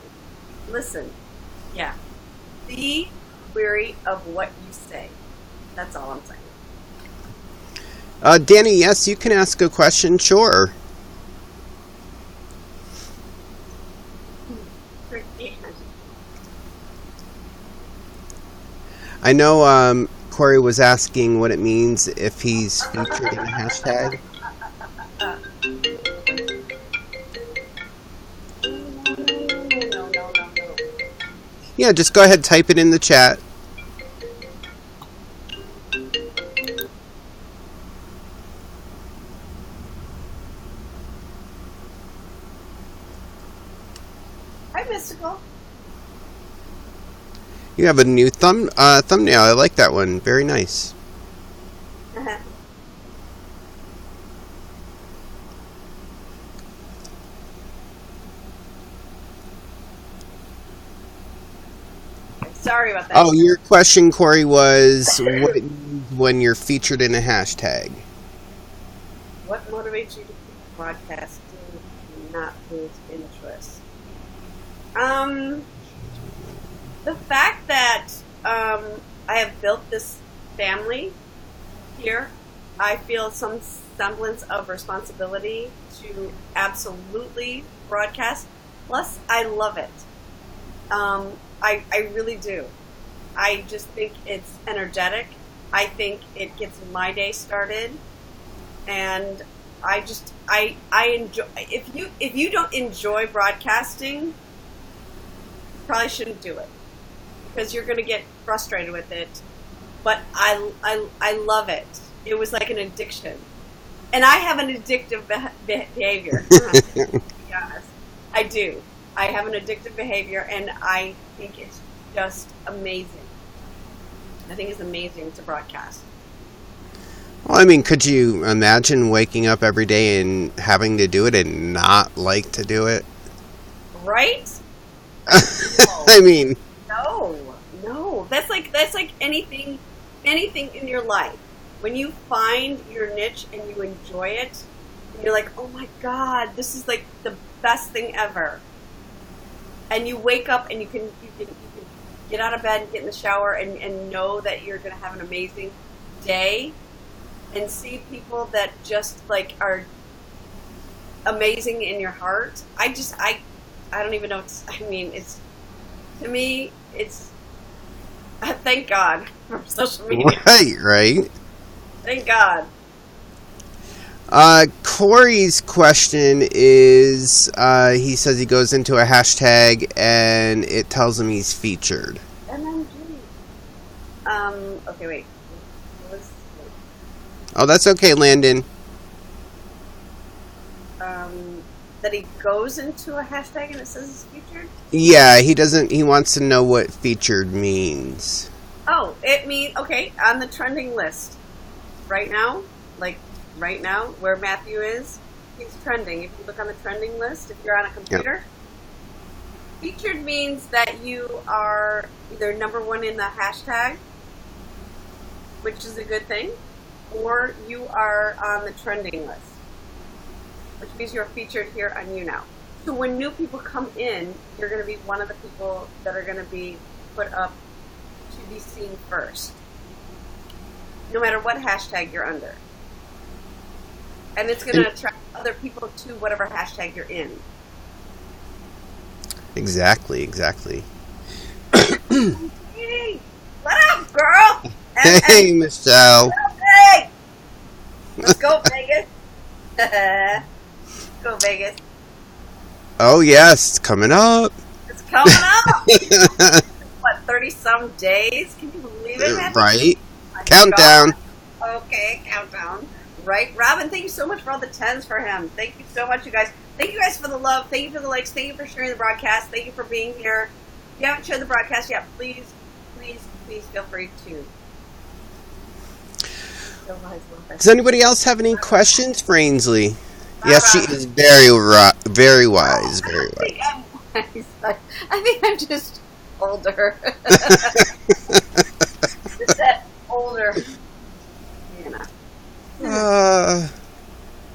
listen, yeah, be wary of what you say. That's all I'm saying. Danny, yes, you can ask a question, sure. I know Corey was asking what it means if he's featured in a hashtag. No. Yeah, just go ahead, type it in the chat. Hi, Mystical. You have a new thumbnail. I like that one. Very nice. Sorry about that. Oh, your question, Corey, was what it means when you're featured in a hashtag. What motivates you to keep broadcasting not lose interest? The fact that I have built this family here, I feel some semblance of responsibility to absolutely broadcast. Plus, I love it. I really do. I just think it's energetic. I think it gets my day started, and I enjoy. If you don't enjoy broadcasting, you probably shouldn't do it, because you're going to get frustrated with it. But I love it. It was like an addiction, and I have an addictive behavior. To be honest, I do. I have an addictive behavior, and I think it's just amazing. I think it's amazing to broadcast. Well, I mean, could you imagine waking up every day and having to do it and not like to do it? Right? I mean, no. That's like anything in your life. When you find your niche and you enjoy it, and you're like, oh my God, this is like the best thing ever. And you wake up and you can get out of bed and get in the shower and know that you're going to have an amazing day, and see people that just like are amazing in your heart. I don't even know. It's to me, it's thank God for social media. Right. Thank God. Corey's question is, he says he goes into a hashtag and it tells him he's featured. MMG. Okay, wait. Oh, that's okay, Landon. That he goes into a hashtag and it says he's featured? Yeah, he wants to know what featured means. Oh, it means, okay, on the trending list. Right now, where Matthew is, he's trending. If you look on the trending list, if you're on a computer, featured means that you are either number one in the hashtag, which is a good thing, or you are on the trending list, which means you're featured here on YouNow. So when new people come in, you're going to be one of the people that are going to be put up to be seen first, no matter what hashtag you're under. And it's going to attract other people to whatever hashtag you're in. Exactly. Hey, what up, girl? Hey, Michelle. Hey! Let's go, Vegas. Let's go, Vegas. Oh, yes, it's coming up. It's coming up. What, 30-some days? Can you believe it, Matthew? Right. Countdown. God. Okay, countdown. Right. Robin, thank you so much for all the 10s for him. Thank you so much, you guys. Thank you guys for the love. Thank you for the likes. Thank you for sharing the broadcast. Thank you for being here. If you haven't shared the broadcast yet, please feel free to. Does anybody else have any questions for Aynsley? Yes, she is very wise. Very wise. I think I'm just older. Just that older.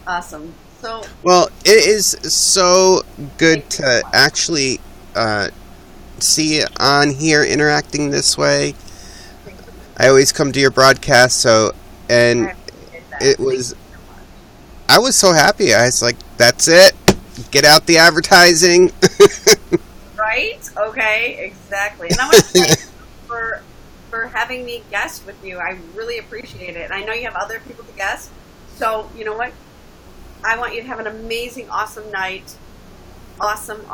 Awesome. So. Well, it is so good to actually see you on here interacting this way. I always come to your broadcast, and it was. I was so happy. I was like, "That's it. Get out the advertising." Right? Okay. Exactly. And I want to thank you for having me guest with you. I really appreciate it. And I know you have other people to guest. So, you know what? I want you to have an amazing, awesome night. Awesome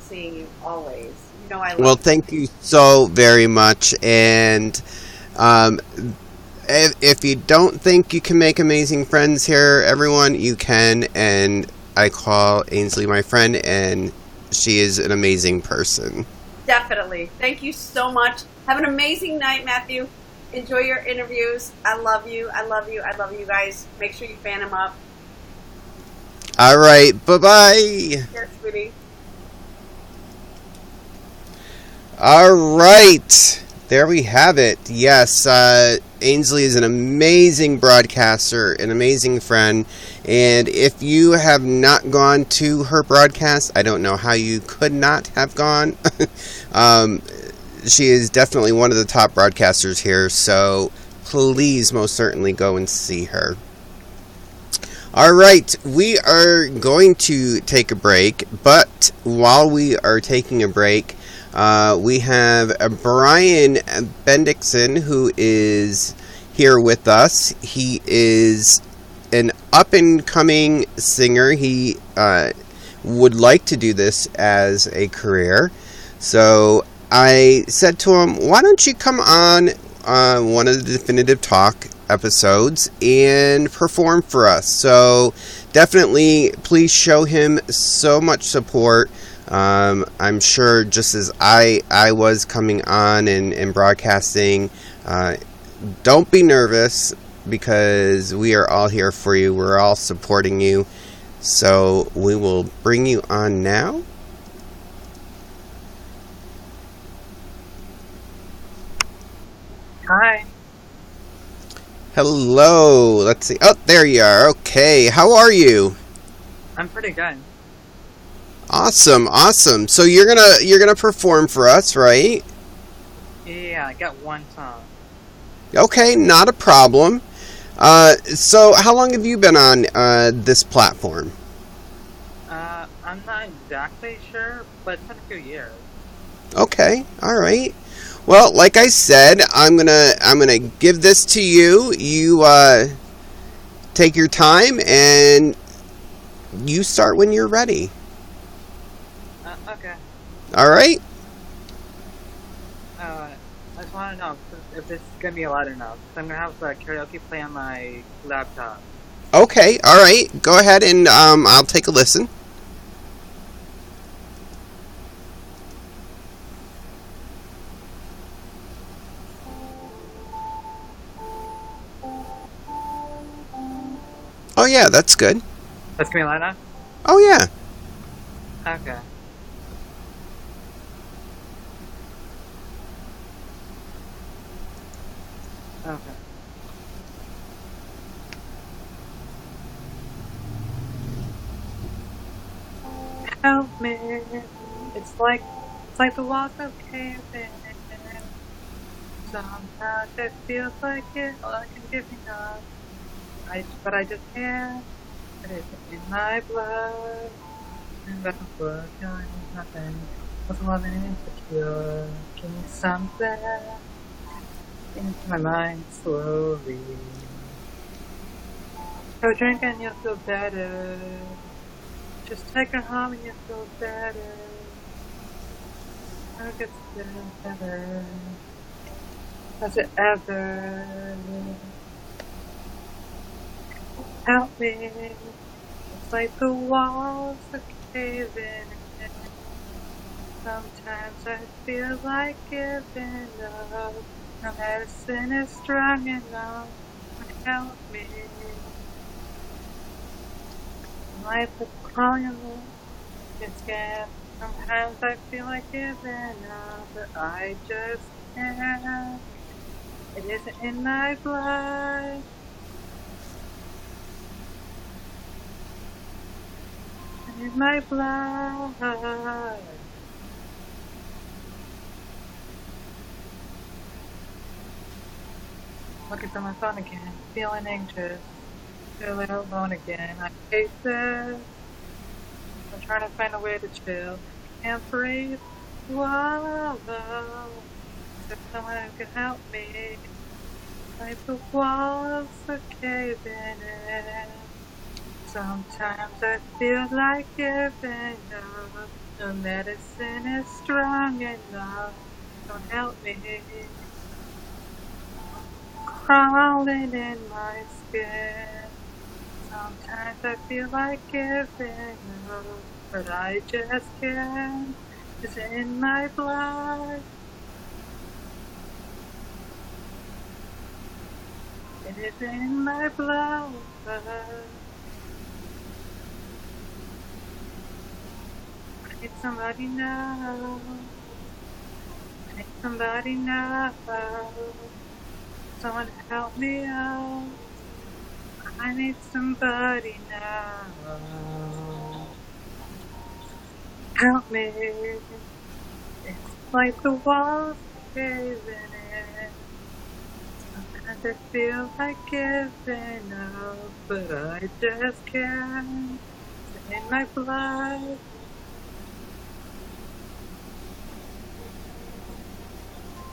seeing you always. You know I love you. Well, thank you so very much. And if you don't think you can make amazing friends here, everyone, you can. And I call Aynsley my friend, and she is an amazing person. Definitely. Thank you so much. Have an amazing night, Matthew. Enjoy your interviews. I love you. I love you. I love you guys. Make sure you fan them up. All right. Bye-bye. Yes, sweetie. All right. There we have it. Yes. AYNSLEE is an amazing broadcaster, an amazing friend, and if you have not gone to her broadcast, I don't know how you could not have gone. She is definitely one of the top broadcasters here, so please most certainly go and see her. Alright, we are going to take a break, but while we are taking a break, we have Brian Bendixson, who is here with us. He is an up-and-coming singer. He would like to do this as a career. So I said to him, why don't you come on one of the Definitive Talk episodes and perform for us? So definitely please show him so much support. I'm sure just as I was coming on and broadcasting, don't be nervous, because we are all here for you. We're all supporting you. So we will bring you on now. Hi. Hello. Let's see. Oh, there you are. Okay. How are you? I'm pretty good. Awesome. Awesome. So you're gonna perform for us, right? Yeah, I got one song. Okay, not a problem. So how long have you been on this platform? I'm not exactly sure, but it's been a few years. Okay. All right. Well, like I said, I'm gonna give this to you. You take your time and you start when you're ready. Okay. All right. I just want to know if this is gonna be loud enough. So I'm gonna have the karaoke play on my laptop. Okay. All right. Go ahead and I'll take a listen. Oh yeah, that's good. That's gonna be loud enough? Oh yeah. Okay. Okay. Help me. It's like the walls of caving. Sometimes it feels like I'm giving up. But I just can't. It isn't in my blood. And back and forth, feeling nothing. Was loving insecure. Give me something into my mind slowly. Go drink and you'll feel better. Just take her home and you'll feel better. I'll get better. Has it ever? Help me. It's like the walls are caving in. Sometimes I feel like giving up. No medicine is strong enough to help me. Life is crawling along. It's scared. Sometimes I feel like giving up, but I just can't. It isn't in my blood. It is my blood. Looking for my phone again, feeling anxious, feeling alone again. I hate this. I'm trying to find a way to chill. Can't breathe. Whoa. There's someone who can help me. Like the walls are caving in. Sometimes I feel like giving up. No medicine is strong enough. Don't help me. Crawling in my skin. Sometimes I feel like giving up, but I just can't. It's in my blood. It is in my blood. I need somebody now. I need somebody now. Someone help me out. I need somebody now. Help me. It's like the walls caving in. Sometimes I feel like giving up, but I just can't. It's in my blood.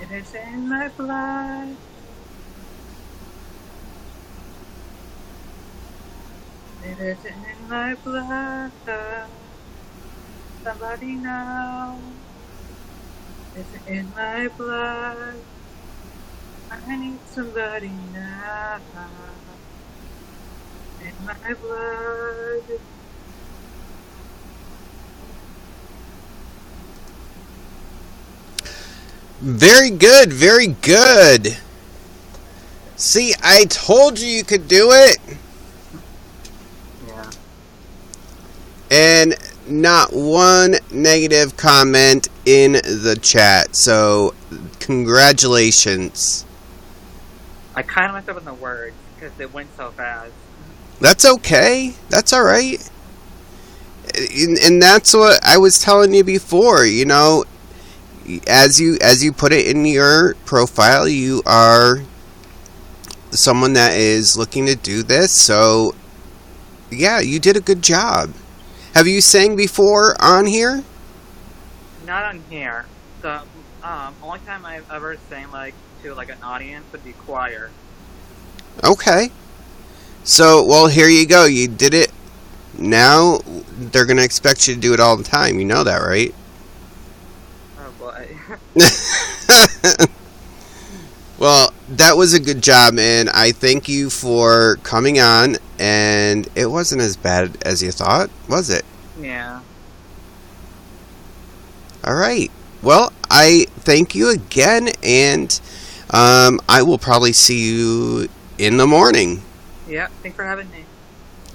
It is in my blood. It is in my blood. Somebody now. It's in my blood. I need somebody now. In my blood. Very good, very good. See, I told you you could do it. Yeah. And not one negative comment in the chat. So, congratulations. I kind of messed up on the words because it went so fast. That's okay. That's all right. And that's what I was telling you before, you know, as you put it in your profile, you are someone that is looking to do this. So, yeah, you did a good job. Have you sang before on here? Not on here. The only time I've ever sang like to like an audience would be choir. Okay. So, well, here you go. You did it. Now they're going to expect you to do it all the time. You know that, right? Oh boy. Well, that was a good job, and I thank you for coming on, and it wasn't as bad as you thought, was it? Yeah. All right. Well, I thank you again, and I will probably see you in the morning. Yeah, thanks for having me.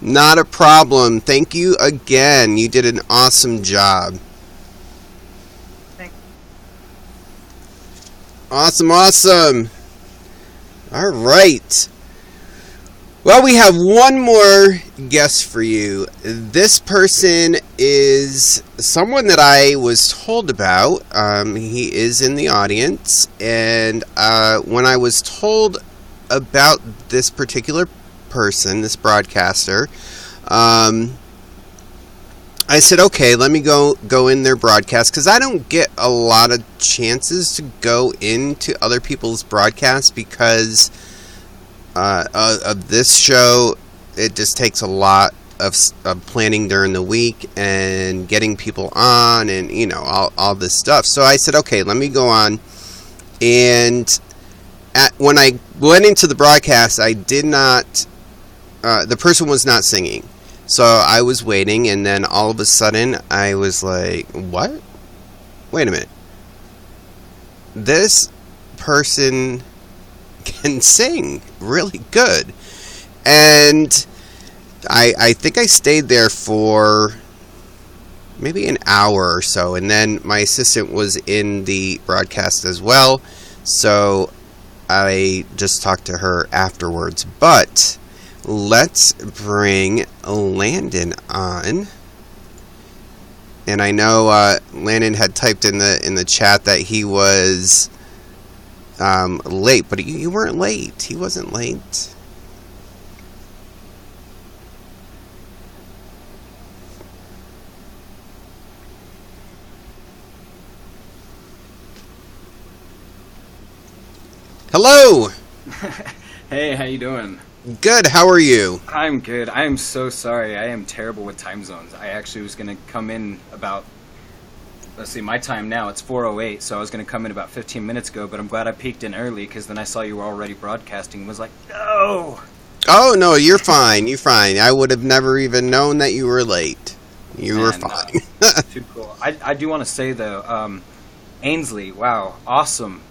Not a problem. Thank you again. You did an awesome job. Thanks. Awesome. All right. Well, we have one more guest for you. This person is someone that I was told about. He is in the audience. And when I was told about this particular person, this broadcaster, I said, okay, let me go in their broadcast, because I don't get a lot of chances to go into other people's broadcasts because of this show. It just takes a lot of planning during the week and getting people on and, you know, all this stuff. So I said, okay, let me go on. And when I went into the broadcast, I did not, the person was not singing. So I was waiting, and then all of a sudden, I was like, what? Wait a minute. This person can sing really good. And I think I stayed there for maybe an hour or so, and then my assistant was in the broadcast as well, so I just talked to her afterwards. But let's bring Landon on. And I know Landon had typed in the chat that he was late, but you weren't late. He wasn't late. Hello. Hey, how you doing? Good. How are you? I'm good. I am so sorry. I am terrible with time zones. I actually was going to come in about, let's see, my time now, it's 4:08, so I was going to come in about 15 minutes ago, but I'm glad I peeked in early, because then I saw you were already broadcasting and was like, no! Oh, no, you're fine. You're fine. I would have never even known that you were late. You were fine. Too cool. I do want to say, though, AYNSLEE, wow, awesome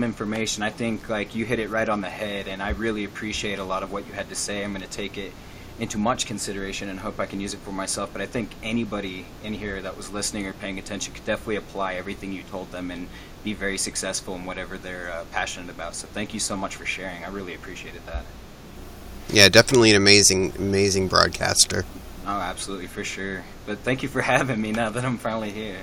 information. I think like you hit it right on the head, and I really appreciate a lot of what you had to say. I'm going to take it into much consideration and hope I can use it for myself. But I think anybody in here that was listening or paying attention could definitely apply everything you told them and be very successful in whatever they're passionate about. So thank you so much for sharing. I really appreciated that. Yeah, definitely an amazing broadcaster. Oh, absolutely, for sure. But thank you for having me now that I'm finally here.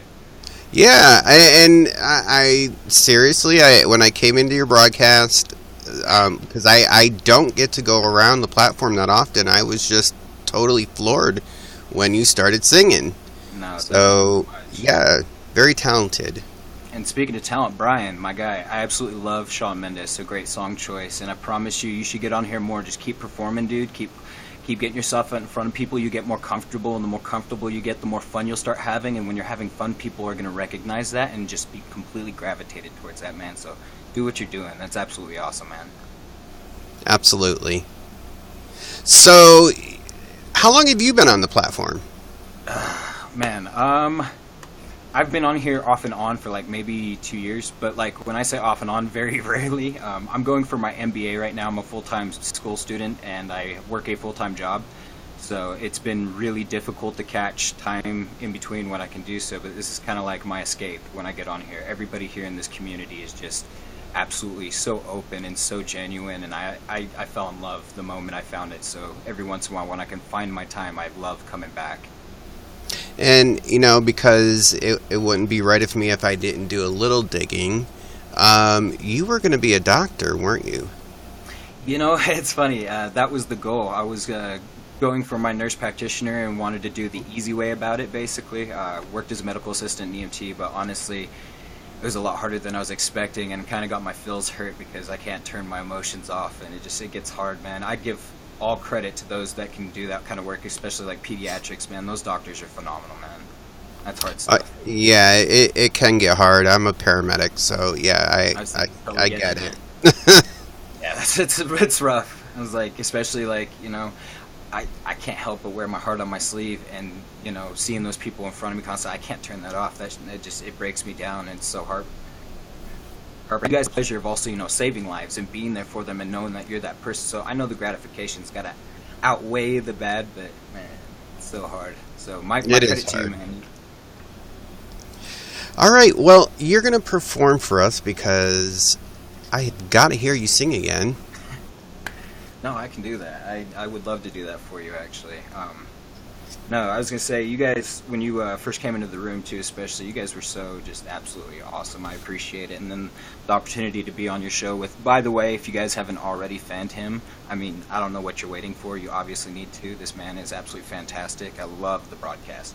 Yeah, I seriously, when I came into your broadcast, because I don't get to go around the platform that often, I was just totally floored when you started singing. No, so, yeah, very talented. And speaking of talent, Brian, my guy, I absolutely love Shawn Mendes, so great song choice. And I promise you should get on here more. Just keep performing, dude. Keep getting yourself out in front of people. You get more comfortable, and the more comfortable you get, the more fun you'll start having. And when you're having fun, people are going to recognize that and just be completely gravitated towards that, man. So do what you're doing. That's absolutely awesome, man. Absolutely. So, how long have you been on the platform? Man, I've been on here off and on for like maybe 2 years, but like when I say off and on, very rarely. I'm going for my MBA right now. I'm a full-time school student and I work a full-time job. So it's been really difficult to catch time in between when I can do so, but this is kind of like my escape when I get on here. Everybody here in this community is just absolutely so open and so genuine, and I fell in love the moment I found it. So every once in a while when I can find my time, I love coming back. And, because it wouldn't be right of me if I didn't do a little digging, you were going to be a doctor, weren't you? It's funny. That was the goal. I was going for my nurse practitioner and wanted to do the easy way about it, basically. Worked as a medical assistant in EMT, but honestly, it was a lot harder than I was expecting and kind of got my feels hurt because I can't turn my emotions off, and it gets hard, man. I give all credit to those that can do that kind of work, especially like pediatrics, man. Those doctors are phenomenal, man. That's hard stuff. Yeah, it can get hard. I'm a paramedic, so yeah, I get it. Yeah, it's rough. I was like, especially like, I can't help but wear my heart on my sleeve, and seeing those people in front of me constantly, I can't turn that off. It breaks me down, and it's so hard. You guys have the pleasure of also, saving lives and being there for them and knowing that you're that person. So I know the gratification's got to outweigh the bad, but man, it's so hard. So my credit to you, man. All right, well, you're going to perform for us because I got to hear you sing again. No, I can do that. I would love to do that for you, actually. No, I was going to say, you guys, when you first came into the room, too, especially, you guys were so just absolutely awesome. I appreciate it. And then the opportunity to be on your show with, by the way, if you guys haven't already fanned him, I mean, I don't know what you're waiting for. You obviously need to. This man is absolutely fantastic. I love the broadcast.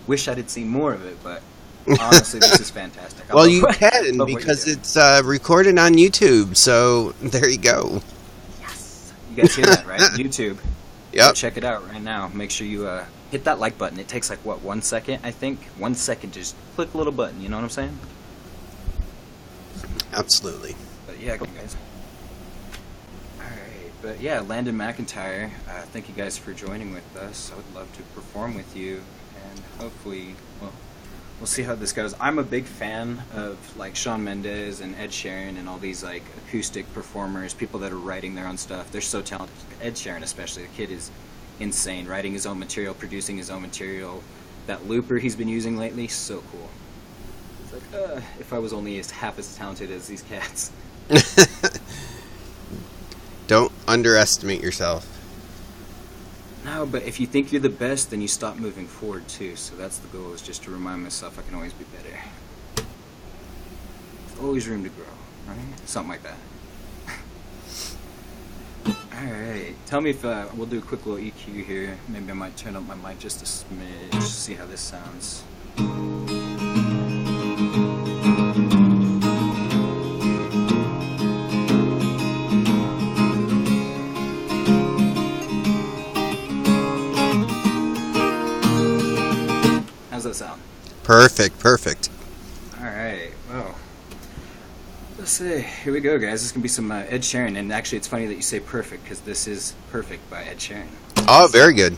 Wish I had seen more of it, but honestly, this is fantastic. Well, you can, because it's recorded on YouTube, so there you go. Yes. You guys hear that, right? YouTube. Yep. So check it out right now. Make sure you hit that like button. It takes like, 1 second, I think? 1 second, just click a little button, you know what I'm saying? Absolutely. But yeah, guys. Alright, but yeah, Landon McIntyre, thank you guys for joining with us. I would love to perform with you, and hopefully, well, we'll see how this goes. I'm a big fan of like Shawn Mendes and Ed Sheeran and all these like acoustic performers, people that are writing their own stuff. They're so talented. Ed Sheeran especially, the kid is insane, writing his own material, producing his own material. That looper he's been using lately, so cool. It's like, if I was only half as talented as these cats. Don't underestimate yourself. No, but if you think you're the best, then you stop moving forward too. So that's the goal, is just to remind myself I can always be better. There's always room to grow, right? Something like that. Alright, tell me if we'll do a quick little EQ here. Maybe I might turn up my mic just a smidge, see how this sounds. How's that sound? Perfect. Alright, well, let's see. Here we go, guys. This is going to be some Ed Sheeran, and actually it's funny that you say perfect, because this is Perfect by Ed Sheeran. Oh, very good.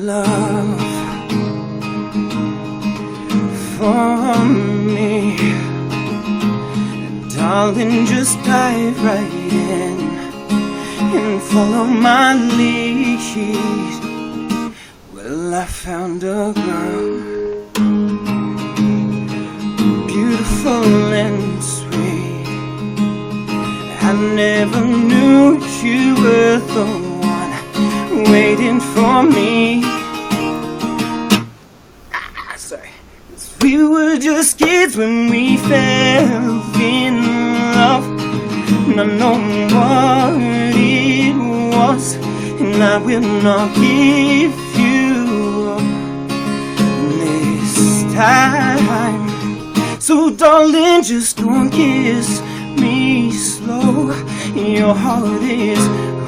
love for me. Darling, just dive right in and follow my lead. Well, I found a girl, beautiful and sweet. I never knew you were the one waiting for me. Sorry. We were just kids when we fell in love. And I know what it was, and I will not give you up this time. So darling, just go and kiss me slow. Your heart is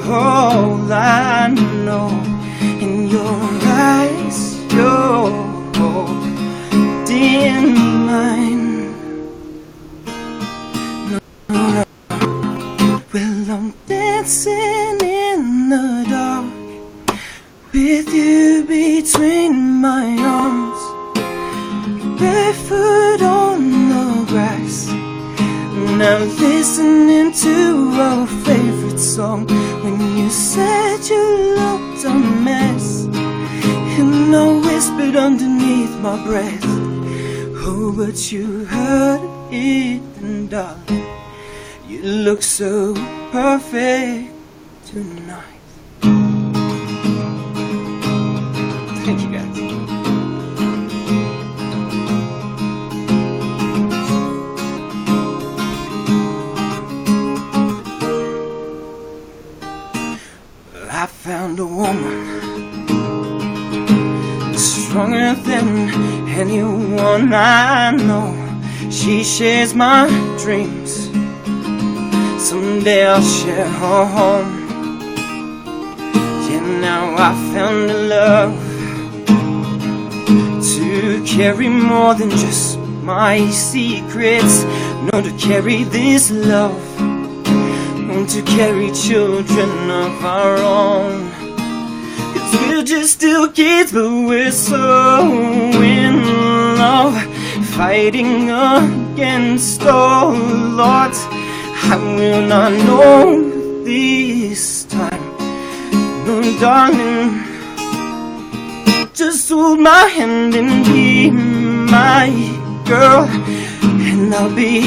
all I know. In your eyes, you're holding mine. No. Well, I'm dancing in the dark with you between my arms, barefoot on the grass. Now listening to our favorite song. When you said you looked a mess, and I whispered underneath my breath, oh, but you heard it, and darling, you look so perfect tonight. Thank you, guys. I found a woman stronger than anyone I know. She shares my dreams. Someday I'll share her home. Yeah, now I found a love to carry more than just my secrets. No, to carry this love, to carry children of our own. 'Cause we're just still kids, but we're so in love, fighting against all odds. I will not know this time. No, darling, just hold my hand and be my girl, and I'll be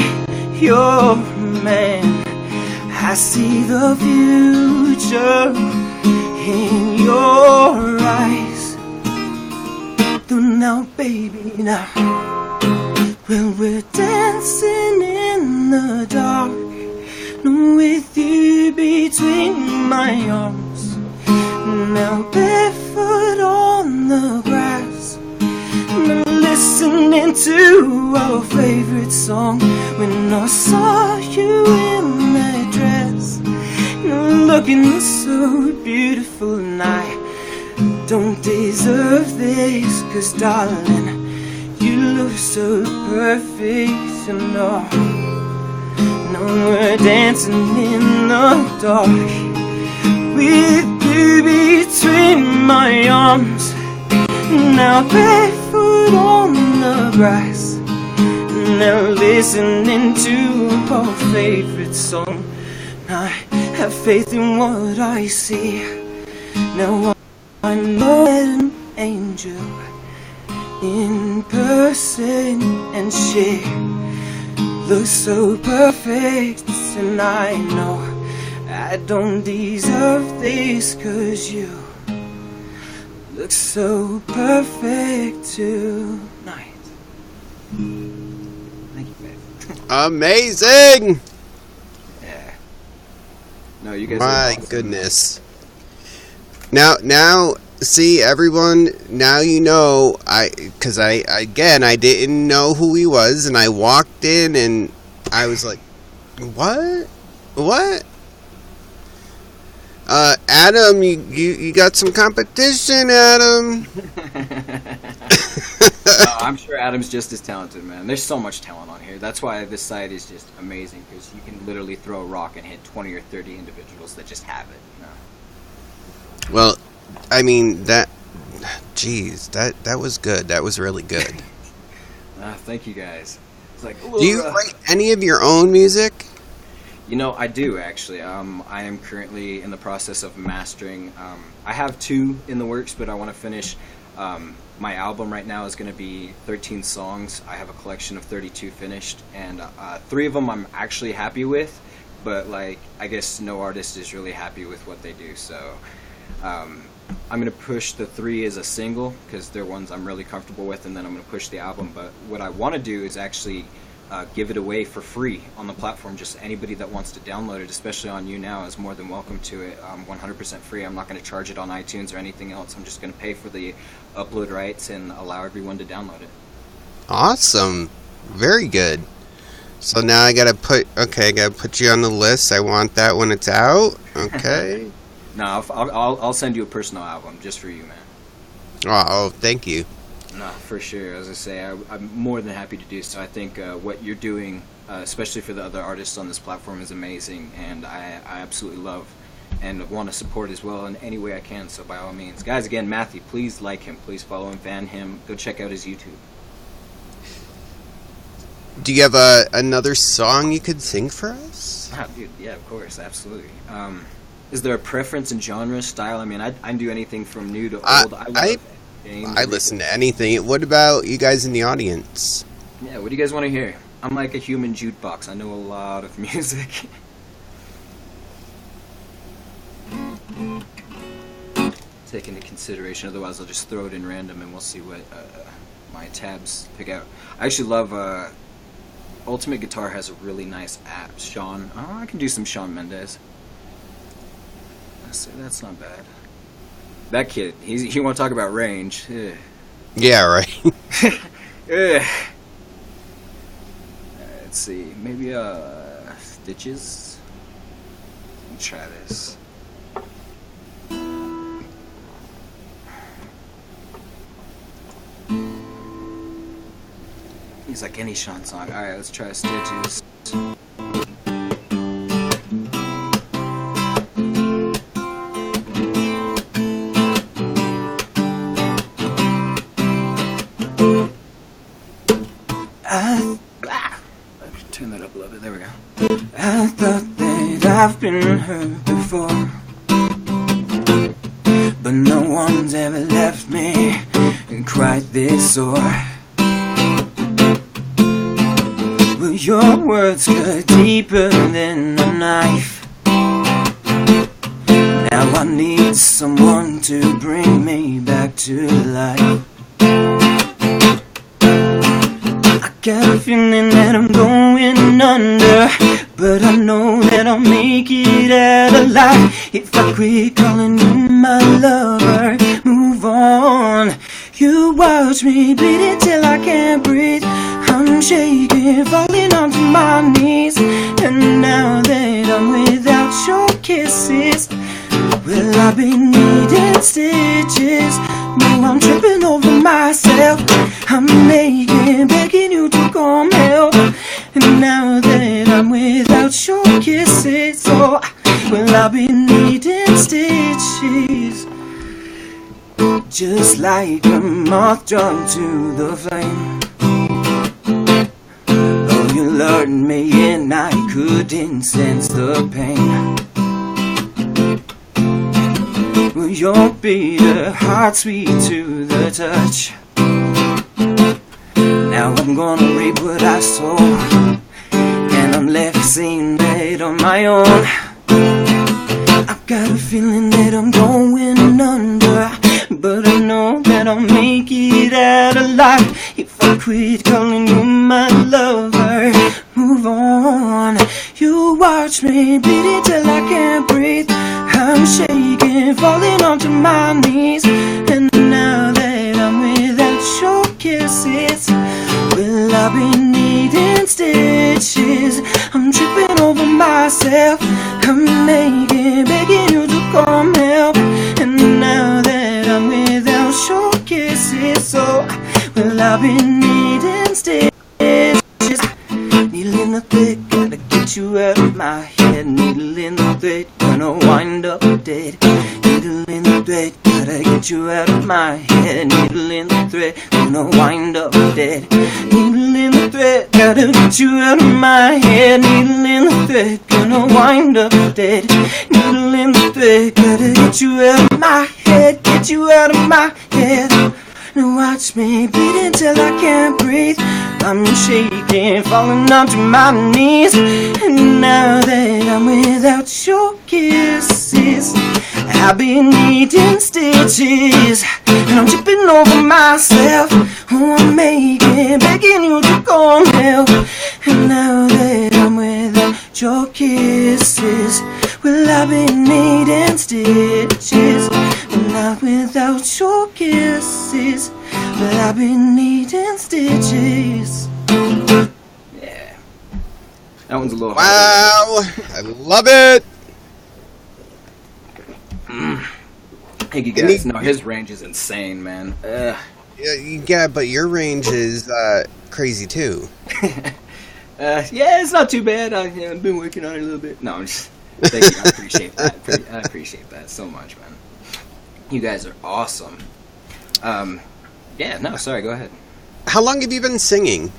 your man. I see the future in your eyes. Do now, baby, now. Well, we're dancing in the dark, with you between my arms. Now barefoot on the grass, listening to our favorite song. When I saw you in that dress, looking so beautiful, and I don't deserve this, 'cause darling, you look so perfect, and now we're dancing in the dark, with you between my arms. Now barefoot on the grass, now listening to our favorite song. I have faith in what I see. Now I know that an angel in person, and she looks so perfect, and I know I don't deserve this, 'cause you look so perfect tonight. Thank you, babe. Amazing! Yeah. No, you guys. My awesome. goodness. Now, see, everyone, now you know, because I didn't know who he was, and I walked in, and I was like, what? Adam, you got some competition, Adam. No, I'm sure Adam's just as talented, man. There's so much talent on here. That's why this site is just amazing, because you can literally throw a rock and hit 20 or 30 individuals that just have it. You know? Well, I mean, Jeez, that was good. That was really good. Thank you guys. It's like, do you write any of your own music? You know, I do actually. I am currently in the process of mastering. I have 2 in the works, but I want to finish. My album right now is going to be 13 songs. I have a collection of 32 finished, and 3 of them I'm actually happy with, but like I guess no artist is really happy with what they do. So I'm going to push the 3 as a single because they're ones I'm really comfortable with, and then I'm going to push the album. But what I want to do is actually give it away for free on the platform. Just anybody that wants to download it, especially on YouNow, is more than welcome to it. 100% free. I'm not going to charge it on iTunes or anything else. I'm just going to pay for the upload rights and allow everyone to download it. Awesome. Very good. So now I gotta put you on the list. I want that when it's out. Okay. No, I'll send you a personal album just for you, man. Oh, thank you. No, for sure. As I say, I'm more than happy to do so. I think what you're doing, especially for the other artists on this platform, is amazing, and I absolutely love and want to support as well in any way I can. So by all means, guys, again, Matthew, please like him, please follow him, fan him, go check out his YouTube. Do you have another song you could sing for us? Dude, yeah, of course, absolutely. Is there a preference in genre, style? I mean, I do anything from new to old. I listen to anything. What about you guys in the audience? Yeah, what do you guys want to hear? I'm like a human jukebox. I know a lot of music. Take into consideration, otherwise I'll just throw it in random and we'll see what my tabs pick out. I actually love Ultimate Guitar has a really nice app. Sean, I can do some Shawn Mendes. That's not bad. That kid, he want to talk about range. Ugh. Yeah, right. Let's see, maybe Stitches. Let me try this. He's like any Sean song. All right, let's try Stitches. Turn that up a little bit. There we go. I thought that I've been hurt before, but no one's ever left me quite this sore. Well, your words cut deeper than a knife. Now I need someone to bring me back to life. Got a feeling that I'm going under, but I know that I'll make it out alive if I quit calling you my lover. Move on. You watch me bleed till I can't breathe. I'm shaking, falling onto my knees, and now that I'm without your kisses, well, I've been needing stitches. No, I'm tripping over myself. I'm begging you to come help. And now that I'm without your kisses, oh, well, I've been needing stitches. Just like a moth drawn to the flame. Oh, you lured me and I couldn't sense the pain. Well, your bitter heart sweet to the touch. Now I'm gonna reap what I sow, and I'm left seeing red on my own. I've got a feeling that I'm going under, but I know that I'll make it out alive if I quit calling you my lover. Move on. You watch me bleed till I can't breathe. I'm shaking, falling onto my knees, and now that I'm without your kisses, well, I've been needing stitches. I'm tripping over myself. I'm begging you to come help. And now that I'm without your kisses, so, well, I've been needing stitches. Needle in the thick, gotta get you out of my head. Needle in the thick, gonna wind up dead. Needle in the thick, gotta get get you out of my head. Needle in the thread, gonna wind up dead. Needle in the thread, gotta get you out of my head. Needle in the thread, gonna wind up dead. Needle in the thread, gotta get you out of my head. Get you out of my head. Now watch me bleed until I can't breathe. I'm shaking, falling onto my knees. And now that I'm without your kisses, I've been needing stitches. And I'm tripping over myself. Oh, I'm begging you to come help. And now that I'm without your kisses, well, I've been needing stitches. And not without your kisses, but I've been needing stitches. Yeah. That one's a little Wow. I love it. Hey, you guys know his range is insane, man. Yeah, but your range is crazy too. Yeah, it's not too bad. I've been working on it a little bit. No, I'm just... Thank you. I appreciate that. I appreciate that so much, man. You guys are awesome. Yeah, no, sorry, go ahead. How long have you been singing?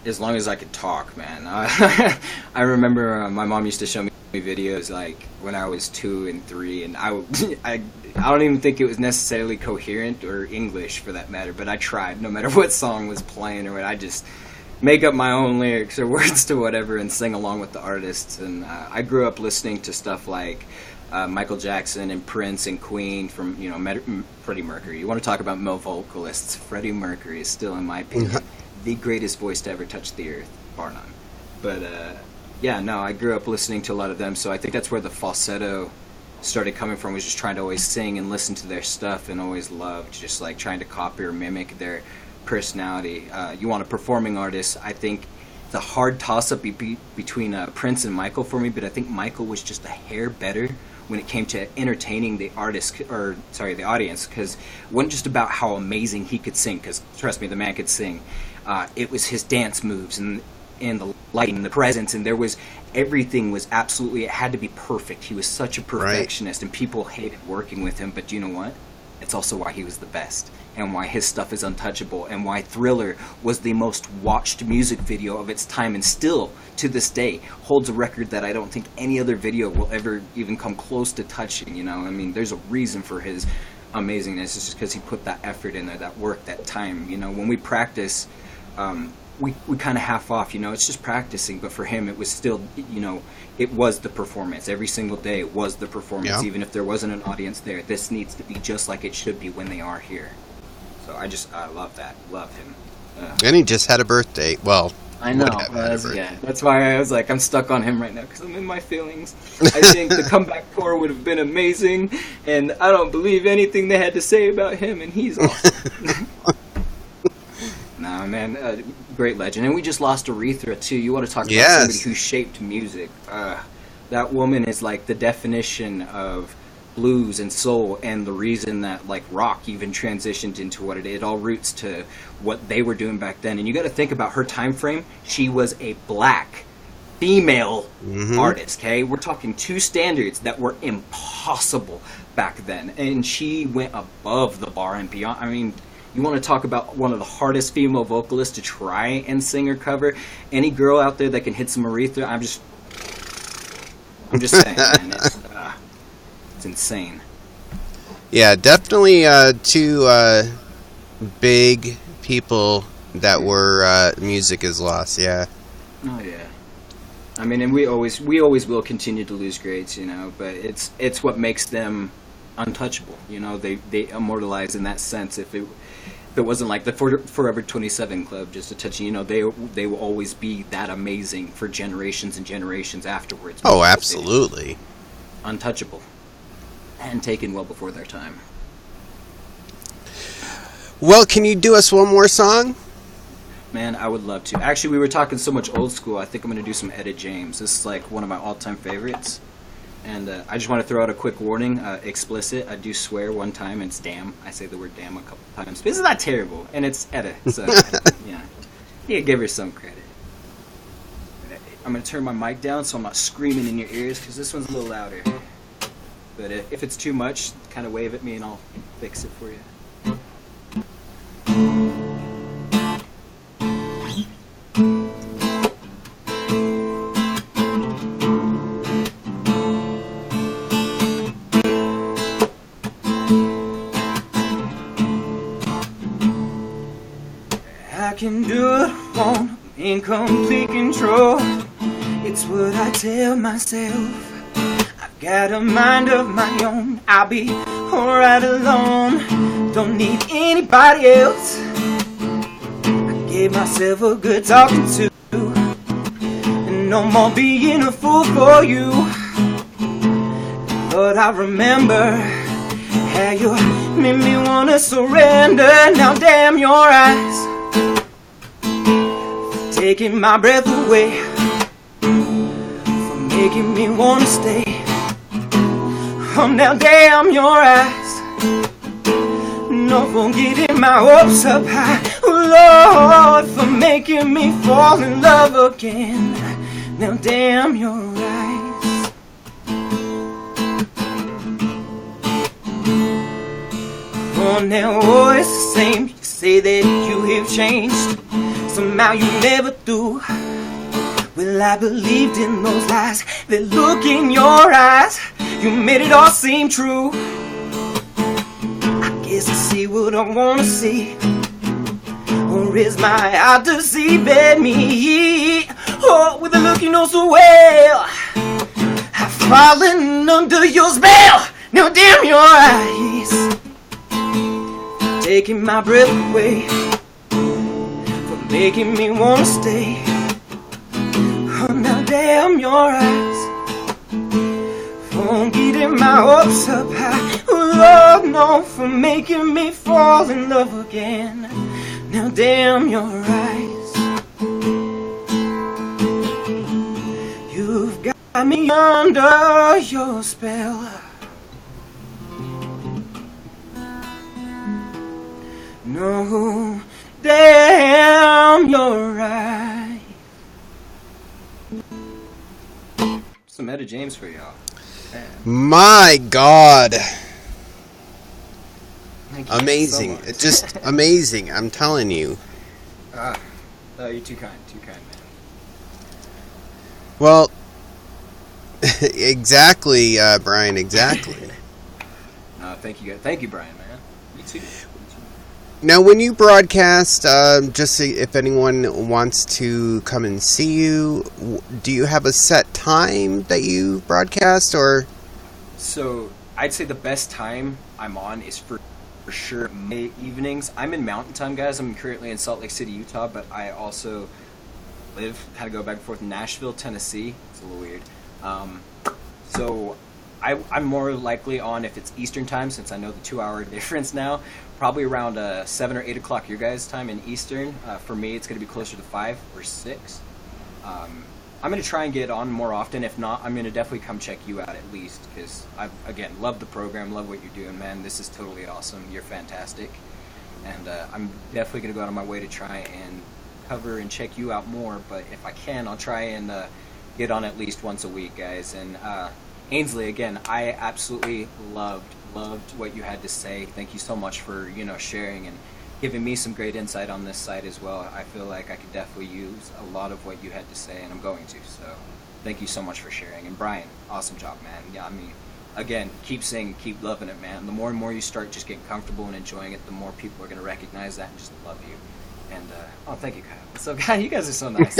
As long as I could talk, man. I remember my mom used to show me videos like when I was 2 and 3, and I don't even think it was necessarily coherent or English for that matter, but I tried. No matter what song was playing or what, I just make up my own lyrics or words to whatever and sing along with the artists. And I grew up listening to stuff like Michael Jackson and Prince and Queen from, you know, Freddie Mercury. You want to talk about male vocalists? Freddie Mercury is still, in my opinion, the greatest voice to ever touch the earth, bar none. But yeah, no, I grew up listening to a lot of them, so I think that's where the falsetto started coming from, was just trying to always sing and listen to their stuff, and always loved just like trying to copy or mimic their personality. You want a performing artist, I think the hard toss-up between Prince and Michael for me, but I think Michael was just a hair better when it came to entertaining the the audience, because it wasn't just about how amazing he could sing, because trust me, the man could sing. It was his dance moves and the lighting and the presence, and there was everything was absolutely, it had to be perfect. He was such a perfectionist, and people hated working with him, but you know what? It's also why he was the best, and why his stuff is untouchable, and why Thriller was the most watched music video of its time, and still to this day holds a record that I don't think any other video will ever even come close to touching. You know, I mean, there's a reason for his amazingness. It's just because he put that effort in there, that work, that time. You know, when we practice, we kind of half off, you know, it's just practicing, but for him it was still, you know, it was the performance. Every single day it was the performance, even if there wasn't an audience there. This needs to be just like it should be when they are here. So I love that, love him. And he just had a birthday. Well, I know, yeah, that's why I was like, I'm stuck on him right now, because I'm in my feelings. I think the comeback tour would have been amazing, and I don't believe anything they had to say about him, and he's awesome. Nah, man, great legend. And we just lost Aretha, too. You want to talk about somebody who shaped music. That woman is like the definition of blues and soul, and the reason that like rock even transitioned into what it is. It all roots to what they were doing back then. And you got to think about her time frame. She was a black female artist, okay? We're talking two standards that were impossible back then. And she went above the bar and beyond. I mean, you want to talk about one of the hardest female vocalists to try and sing or cover? Any girl out there that can hit some Aretha, I'm just saying, man, it's insane. Yeah, definitely two big people that were music is lost. Yeah. Oh yeah. I mean, and we always will continue to lose greats, you know, but it's what makes them untouchable. You know, they immortalize in that sense. If it wasn't like the Forever 27 Club, just a touch, you know, they will always be that amazing for generations and generations afterwards. Oh, absolutely. Untouchable. And taken well before their time. Well, can you do us one more song? Man, I would love to. Actually, we were talking so much old school, I think I'm going to do some Etta James. This is like one of my all-time favorites. And I just want to throw out a quick warning, explicit. I do swear one time, and it's damn. I say the word damn a couple times. But it's not terrible, and it's Etta, so yeah, give her some credit. I'm going to turn my mic down so I'm not screaming in your ears, because this one's a little louder. But if it's too much, kind of wave at me and I'll fix it for you. I can do it alone, in complete control. It's what I tell myself. I've got a mind of my own. I'll be alright alone. Don't need anybody else. I gave myself a good talking to, and no more being a fool for you. But I remember how you made me wanna surrender. Now damn your eyes, taking my breath away, for making me wanna stay. Oh, now damn your eyes, no for getting my hopes up high. Oh, Lord, for making me fall in love again. Now damn your eyes. Oh, now always the same. You say that you have changed, somehow you never do. Well, I believed in those lies, that look in your eyes, you made it all seem true. I guess I see what I wanna see, or is my eye deceiving me? Oh, with a look you know so well, I've fallen under your spell. Now damn your eyes, taking my breath away, making me wanna stay. Oh, now damn your eyes, for getting my hopes up high. Oh, Lord, no, for making me fall in love again. Now damn your eyes, you've got me under your spell. No, damn your eyes. Some Etta James for y'all. Man. My God. Thank you Amazing. so much. It's just amazing, I'm telling you. You're too kind, man. Well, exactly, Brian, exactly. Thank you, Brian, man. You too. Now, when you broadcast, just so if anyone wants to come and see you, do you have a set time that you broadcast, or? So, I'd say the best time I'm on is for sure May evenings. I'm in Mountain Time, guys. I'm currently in Salt Lake City, Utah, but I also had to go back and forth in Nashville, Tennessee. It's a little weird. So I'm more likely on if it's Eastern time, since I know the 2-hour difference now. Probably around 7 or 8 o'clock your guys' time in Eastern. For me, it's going to be closer to 5 or 6. I'm going to try and get on more often. If not, I'm going to definitely come check you out at least, because I, again, love the program, love what you're doing, man. This is totally awesome. You're fantastic. And I'm definitely going to go out of my way to try and cover and check you out more. But if I can, I'll try and get on at least once a week, guys. And AYNSLEE, again, I absolutely loved what you had to say. Thank you so much for, sharing and giving me some great insight on this site as well. I feel like I could definitely use a lot of what you had to say, and I'm going to. So thank you so much for sharing. And Brian, awesome job, man. Yeah, I mean, again, keep singing, keep loving it, man. The more and more you start just getting comfortable and enjoying it, the more people are going to recognize that and just love you. And, thank you, Kyle. So, Kyle, you guys are so nice.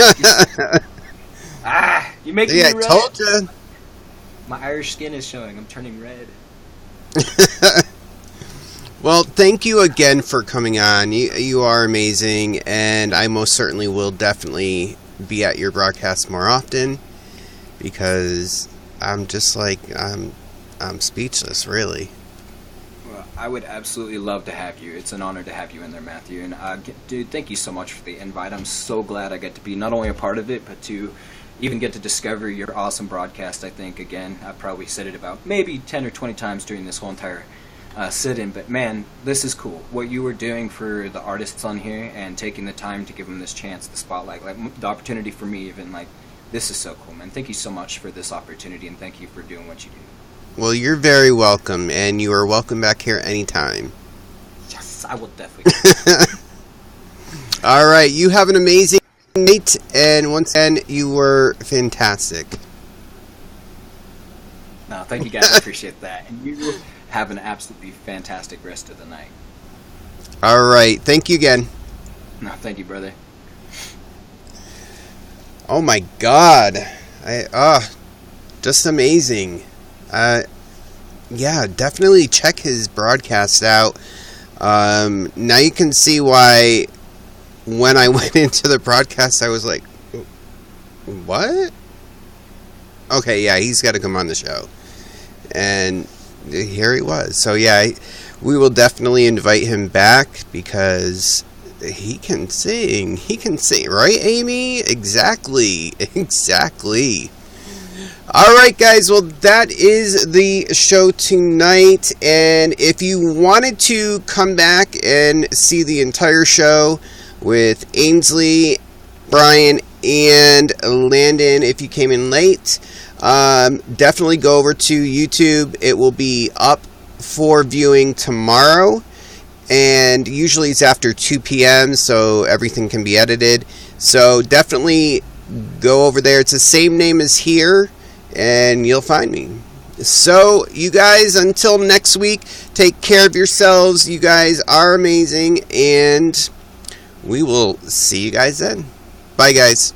You make me red. I told you. My Irish skin is showing. I'm turning red. Well, thank you again for coming on. You are amazing, and I most certainly will definitely be at your broadcast more often, because I'm just like, I'm speechless, really. Well, I would absolutely love to have you. It's an honor to have you in there, Matthew. And dude, thank you so much for the invite. I'm so glad I get to be not only a part of it, but to even get to discover your awesome broadcast. I think, again, I probably said it about maybe 10 or 20 times during this whole entire sit-in, but man, this is cool. What you were doing for the artists on here and taking the time to give them this chance, the spotlight, like the opportunity for me even, like, this is so cool, man. Thank you so much for this opportunity, and thank you for doing what you do. Well, you're very welcome, and you are welcome back here anytime. Yes, I will definitely. All right, you have an amazing night, and once again, you were fantastic. No, thank you guys. I appreciate that. And you have an absolutely fantastic rest of the night. All right, thank you again. No, thank you, brother. Oh my God, just amazing. Yeah, definitely check his broadcast out. Now you can see why when I went into the broadcast, I was like, what? Okay, yeah, he's got to come on the show. And here he was. So yeah, we will definitely invite him back because he can sing. He can sing, right, Amy? Exactly. Exactly. All right, guys. Well, that is the show tonight. And if you wanted to come back and see the entire show with AYNSLEE, Brian, and Landon, if you came in late, definitely go over to YouTube. It will be up for viewing tomorrow. And usually it's after 2 p.m., so everything can be edited. So definitely go over there. It's the same name as here, and you'll find me. So, you guys, until next week, take care of yourselves. You guys are amazing, and we will see you guys then. Bye, guys.